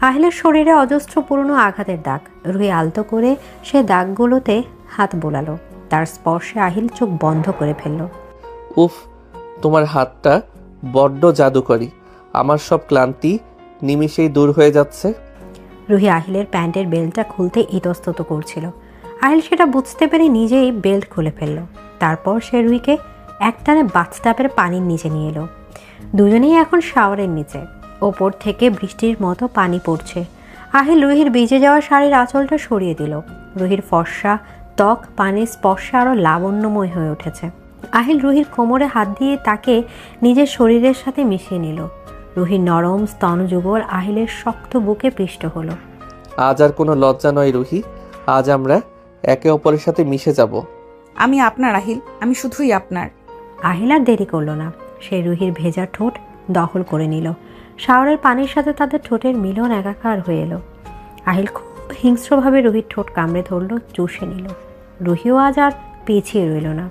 আহিলের শরীরে অজস্র পুরনো আঘাতের দাগ। রুহি আলতো করে সে দাগগুলোতে হাত বোলালো। তার স্পর্শে আহিল চোখ বন্ধ করে ফেলল। উফ, তোমার হাতটা বড্ড জাদুকরি। আমার সব ক্লান্তি নিমিষেই দূর হয়ে যাচ্ছে। রুহি আহিলের প্যান্টের বেল্টটা খুলতে ইতস্তত করছিল। আহিল সেটা বুঝতে পেরে নিজেই বেল্ট খুলে ফেলল। তারপর সে রুহিকে একটানে বাথটাবের পানির নিচে নিয়ে এলো। দুজনেই এখন শাওয়ারের নিচে, ওপর থেকে বৃষ্টির মতো পানি পড়ছে। আহিল রুহির ভিজে যাওয়া শাড়ির আঁচলটা সরিয়ে দিল। রুহির ফর্সা ত্বক পানির স্পর্শে আরও লাবণ্যময় হয়ে উঠেছে। আহিল রুহির কোমরে হাত দিয়ে তাকে নিজের শরীরের সাথে মিশিয়ে নিল। রুহির নরম স্তনযুগল আহিলের শক্ত বুকে পৃষ্ঠ হলো। আজ আর কোনো লজ্জা নয় রুহি, আজ আমরা একে অপরের সাথে মিশে যাব। আমি আপনার আহিল, আমি শুধুই আপনার। আহিল আর দেরি করলো না, সে রুহির ভেজা ঠোঁট দখল করে নিল। শাওয়ারের পানির সাথে তাদের ঠোঁটের মিলন একাকার হয়ে এলো। আহিল খুব হিংস্রভাবে রুহির ঠোঁট কামড়ে ধরল, চুষে নিল। রুহিও আজ আর পিছিয়ে রইল না,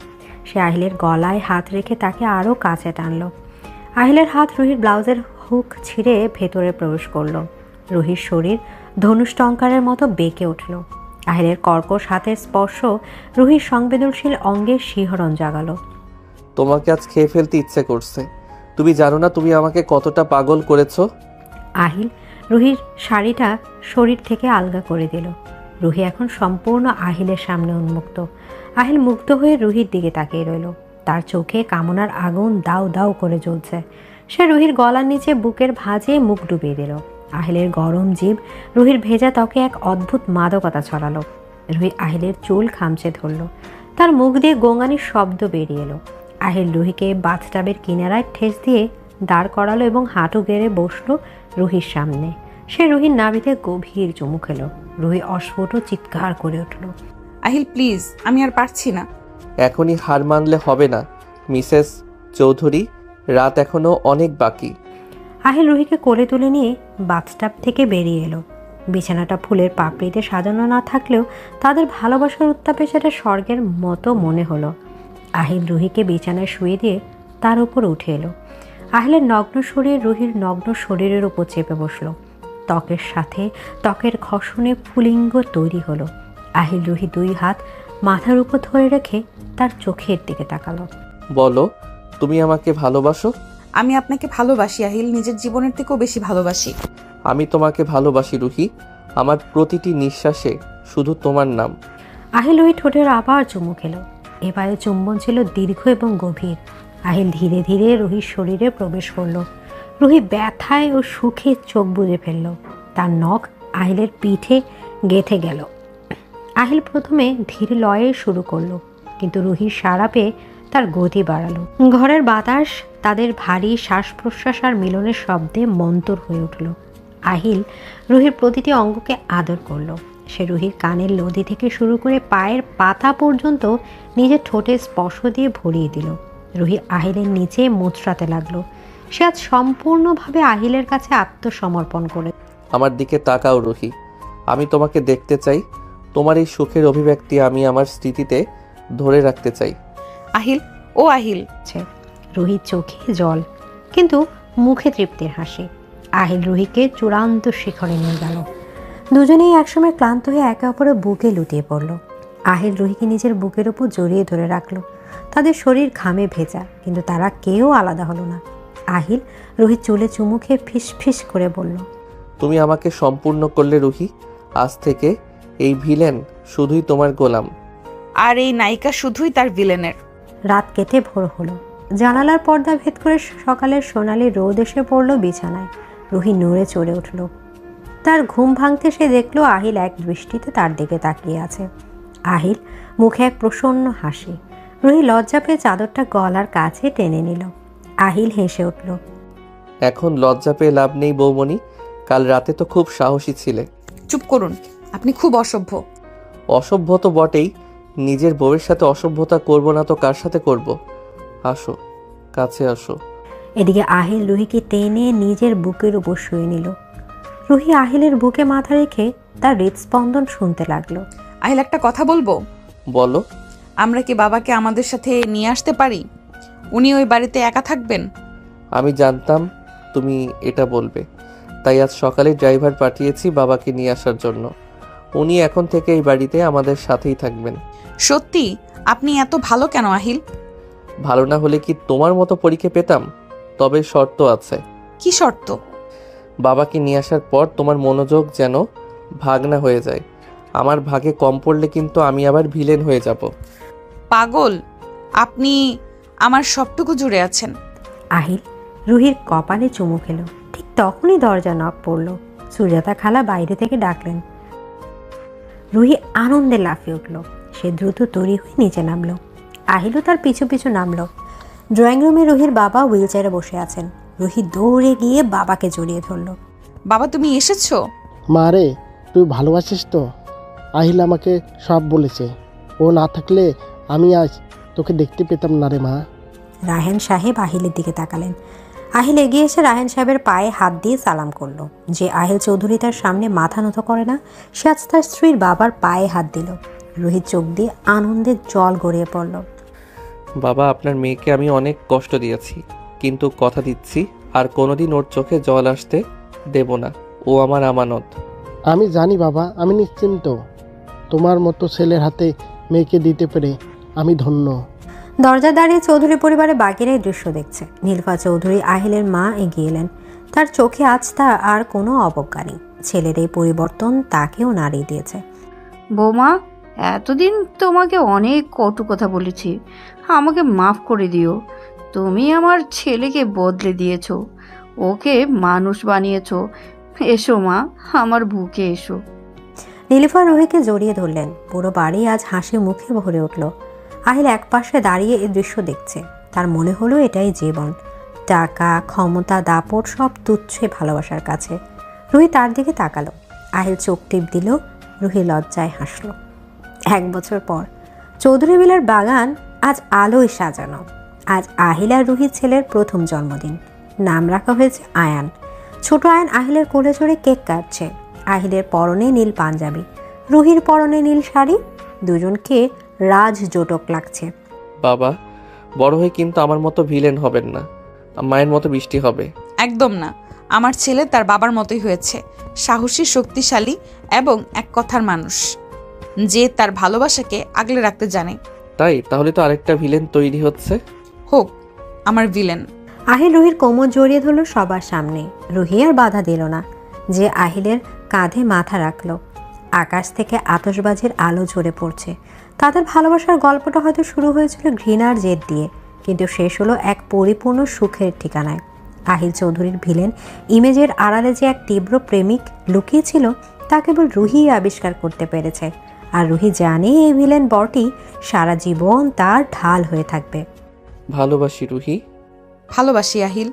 সে আহিলের গলায় হাত রেখে তাকে আরও কাছে টানল। আহিলের হাত রুহির ব্লাউজের হুক ছিঁড়ে ভেতরে প্রবেশ করল। রুহির শরীর ধনুষ্টঙ্কারের মতো বেঁকে উঠল। আহিলের কর্কশ হাতের স্পর্শ রুহির সংবেদনশীল অঙ্গের শিহরণ জাগালো। তোমাকে আজ খেয়ে ফেলতে ইচ্ছে করছে। তুমি জানো না তুমি আমাকে কতটা পাগল করেছো। আহিল রুহির শাড়িটা শরীর থেকে আলগা করে দিল। রুহি এখন সম্পূর্ণ আহিলের সামনে উন্মুক্ত। আহিল মুগ্ধ হয়ে রুহির দিকে তাকিয়ে রইল। তার চোখে কামনার আগুন দাউ দাউ করে জ্বলছে। সে রুহির গলার নিচে বুকের ভাঁজে মুখ ডুবিয়ে দিল। আহিলের গরম জিভ রুহির ভেজা ত্বকে এক অদ্ভুত মাদকতা ছড়ালো। রুহি আহিলের চুল খামচে ধরল। তার মুখ দিয়ে গোঙানির শব্দ বেরিয়ে এলো। আহিল রুহিকে বাথটাবের কিনারায় ঠেস দিয়ে দাঁড় করালো এবং হাঁটু গেড়ে বসলো রুহির সামনে। সে রুহির নাভিতে গভীর চুমু খেলো। রুহি অস্ফুট চিৎকার করে উঠল। আহিল প্লিজ, আমি আর পারছি না। এখনই হার মানলে হবে না মিসেস চৌধুরী, রাত এখনো অনেক বাকি। আহিল রুহিকে কোলে তুলে নিয়ে বাথটাব থেকে বেরিয়ে এলো। বিছানাটা ফুলের পাপড়িতে সাজানো না থাকলেও তাদের ভালোবাসার উত্তাপে সেটা স্বর্গের মতো মনে হলো। আহিল রুহিকে বিছানায় শুয়ে দিয়ে তার উপর উঠে এলো। আহিলের নগ্ন শরীর রুহির নগ্ন শরীরের উপর চেপে বসলো। ত্বকের সাথে ত্বকের ঘর্ষণে পুলিঙ্গ তৈরি হলো। আহিল রুহি দুই হাত মাথার উপর ধরে রেখে তার চোখের দিকে তাকালো। বলো, তুমি আমাকে ভালোবাসো? আমি আপনাকে ভালোবাসি আহিল, নিজের জীবনের থেকেও বেশি ভালোবাসি। আমি তোমাকে ভালোবাসি রুহি, আমার প্রতিটি নিঃশ্বাসে শুধু তোমার নাম। আহিল রুহি ঠোঁটের আবার চুমু খেলো। এবারে চুম্বন ছিল দীর্ঘ এবং গভীর। আহিল ধীরে ধীরে রুহির শরীরে প্রবেশ করলো। রুহি ব্যথায় ও সুখে চোখ বুজে ফেলল। তার নখ আহিলের পিঠে গেঁথে গেল। আহিল প্রথমে ধীর লয়ে শুরু করলো, কিন্তু রুহির সাড়া পেয়ে তার গতি বাড়ালো। ঘরের বাতাস তাদের ভারী শ্বাস প্রশ্বাস আর মিলনের শব্দে মন্তর হয়ে উঠল। আহিল রুহির প্রতিটি অঙ্গকে আদর করলো। সে রুহির কানের লদি থেকে শুরু করে পায়ের পাতা পর্যন্ত নিজের ঠোঁটে স্পর্শ দিয়ে ভরিয়ে দিল। রুহি আহিলের নিচে মোচড়াতে লাগলো। সে আজ সম্পূর্ণভাবে আহিলের কাছে আত্মসমর্পণ করে। আমার দিকে তাকাও রুহি, আমি তোমাকে দেখতে চাই। তোমার এই সুখের অভিব্যক্তি আমি আমার স্মৃতিতে ধরে রাখতে চাই। আহিল, ও আহিল। রুহির চোখে জল, কিন্তু মুখে তৃপ্তির হাসি। আহিল রুহিকে চূড়ান্ত শিখরে নিয়ে গেল। দুজনেই একসময় ক্লান্ত হয়ে একে অপরের বুকে লুটিয়ে পড়ল। আহিল রুহিকে নিজের বুকের উপর জড়িয়ে ধরে রাখলো। তাদের শরীর ঘামে ভেজা, কিন্তু তারা কেউ আলাদা হলো না। আহিল রুহির চুলে চুমু খেয়ে ফিস ফিস করে বলল, তুমি আমাকে সম্পূর্ণ করলে রুহি। আজ থেকে এই ভিলেন শুধুই তোমার গোলাম, আর এই নায়িকা শুধুই তার ভিলেনের। রাত কেটে ভোর হলো। জানালার পর্দা ভেদ করে সকালের সোনালি রোদ এসে পড়ল বিছানায়। রুহি নড়ে চড়ে উঠল। তার ঘুম ভাঙতে সে দেখলো আহিল এক দৃষ্টিতে তার দিকে তাকিয়ে আছে। আহিল মুখে এক প্রসন্ন হাসি। রুহি লজ্জা পেয়ে চাদরটা গলার কাছে টেনে নিল। আহিল হেসে উঠল। এখন লজ্জা পেয়ে লাভ নেই বৌমণি, কাল রাতে তো খুব সাহসী ছিলে। চুপ করুন, আপনি খুব অসভ্য। অসভ্য তো বটেই, নিজের বউয়ের সাথে অসভ্যতা করব না তো কার সাথে করব? আসো, কাছে আসো। এদিকে আহিল রুহিকে টেনে নিজের বুকের উপর শুয়ে নিল। রুহি আহিলের বুকে মাথা রেখে তার হৃদস্পন্দন শুনতে লাগলো। আহিল, একটা কথা বলবো? বলো। আমরা কি বাবাকে আমাদের সাথে নিয়ে আসতে পারি? উনি ওই বাড়িতে একা থাকবেন। আমি জানতাম তুমি এটা বলবে, তাই আজ সকালে ড্রাইভার পাঠিয়েছি বাবাকে নিয়ে আসার জন্য। উনি এখন থেকে এই বাড়িতে আমাদের সাথেই থাকবেন। সত্যি? আপনি এত ভালো কেন আহিল? ভালো না হলে কি তোমার মতো পরীক্ষা পেতাম? তবে শর্ত আছে। কি শর্ত? বাবাকে নিয়ে আসার পর তোমার মনোযোগ যেন ভাগ না হয়ে যায়। আমার ভাগে কম পড়লে কিন্তু আমি আবার ভিলেন হয়ে যাব। পাগল, আপনি আমার সবটুকু জুড়ে আছেন। আহিল রুহির কপালে চুমু খেলো। ঠিক তখনই দরজা নক পড়ল। সুজাতা খালা বাইরে থেকে ডাকলেন। রুহি আনন্দে লাফিয়ে উঠল। সে দ্রুত তৈরি হয়ে নিচে নামলো। আহিলও তার পিছু পিছু নামলো। ড্রয়িং রুমে রুহির বাবা হুইল চেয়ারে বসে আছেন। রুহি দৌড়ে গিয়ে বাবাকে জড়িয়ে ধরল। বাবা, তুমি এসেছো? মা রে, তুই ভালোবাসিস তো? আহিল আমাকে সব বলেছে। ও না থাকলে আমি আজ তোকে দেখতে পেতাম না রে মা। রায়হান সাহেব আহিলের দিকে তাকালেন। আহিল এগিয়ে এসে রায়হান সাহেবের পায়ে হাত দিয়ে সালাম করলো। যে আহিল চৌধুরী তার সামনে মাথা নত করে না, সে আজ তার স্ত্রীর বাবার পায়ে হাত দিল। রুহির চোখ দিয়ে আনন্দের জল গড়িয়ে পড়ল। বাবা, আপনার মেয়েকে আমি অনেক কষ্ট দিয়েছি, কিন্তু কথা দিচ্ছি আর কোনোদিন ওর চোখে জল আসতে দেব না। ও আমার আমানত। আমি জানি বাবা, আমি নিশ্চিন্ত। তোমার মতো ছেলের হাতে মেয়েকে দিতে পেরে আমি ধন্য। দরজা দাঁড়িয়ে চৌধুরী পরিবারের বাকিরা এই দৃশ্য দেখছে। নীলফা চৌধুরী আহিলের মা এগিয়ে এলেন। তার চোখে আজ তা আর কোনো অবজ্ঞা নেই। ছেলের এই পরিবর্তন তাকেও নাড়িয়ে দিয়েছে। বৌমা, এতদিন তোমাকে অনেক কটু কথা বলেছি, আমাকে মাফ করে দিও। তুমি আমার ছেলেকে বদলে দিয়েছো, ওকে মানুষ বানিয়েছো। এসো মা, আমার বুকে এসো। নীলিফা রুহিকে জড়িয়ে ধরলেন। পুরো বাড়ি আজ হাসি মুখে ভরে উঠল। আহিল এক পাশে দাঁড়িয়ে এই দৃশ্য দেখছে। তার মনে হলো এটাই জীবন। টাকা, ক্ষমতা, দাপট সব তুচ্ছ ভালোবাসার কাছে। রুহি তার দিকে তাকালো। আহিল চোখ টিপ দিল। রুহি লজ্জায় হাসল। 1 বছর পর চৌধুরী বিলার বাগান আজ আলোয় সাজানো। আজ আহিল আর রুহির ছেলের প্রথম জন্মদিন। নাম রাখা হয়েছে আয়ান। ছোট আয়ান আহিলের কোলে চড়ে কেক কাটছে। আহিলের পরনে নীল পাঞ্জাবি, রুহির পরনে নীল শাড়ি। দুজনকে রাজ জোটক লাগছে। বাবা, বড় হয়ে কিন্তু আমার মতো ভিলেন হবেন না, মায়ের মতো বৃষ্টি হবে। একদম না, আমার ছেলে তার বাবার মতোই হয়েছে। সাহসী, শক্তিশালী এবং এক কথার মানুষ, যে তার ভালোবাসাকে আগলে রাখতে জানে। তাই তাহলে তো আরেকটা ভিলেন তৈরি হচ্ছে। হোক আমার ভিলেন। আহিল রুহির কোমর জড়িয়ে ধরল সবার সামনে। রুহি আর বাধা দিল না। যে আহিলের কাঁধে মাথা রাখল। আকাশ থেকে আতশবাজির আলো ঝরে পড়ছে। তাদের ভালোবাসার গল্পটা হয়তো শুরু হয়েছিল ঘৃণার জেদ দিয়ে, কিন্তু শেষ হলো এক পরিপূর্ণ সুখের ঠিকানায়। আহিল চৌধুরীর ভিলেন ইমেজের আড়ালে যে এক তীব্র প্রেমিক লুকিয়েছিল, তা কেবল রুহি আবিষ্কার করতে পেরেছে। আর রুহি জানে এই ভিলেন বরটি সারা জীবন তার ঢাল হয়ে থাকবে। ভালোবাসি রুহি। ভালোবাসি আহিল।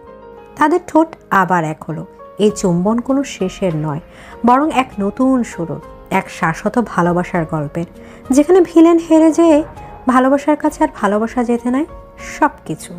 তাদের ঠোঁট আবার এক হলো। এই চুম্বন কোনো শেষের নয়, বরং এক নতুন শুরু, এক শাশ্বত ভালোবাসার গল্পের, যেখানে ভিলেন হেরে যেয়ে ভালোবাসার কাছে আর ভালোবাসা যেতে নাই সব কিছু।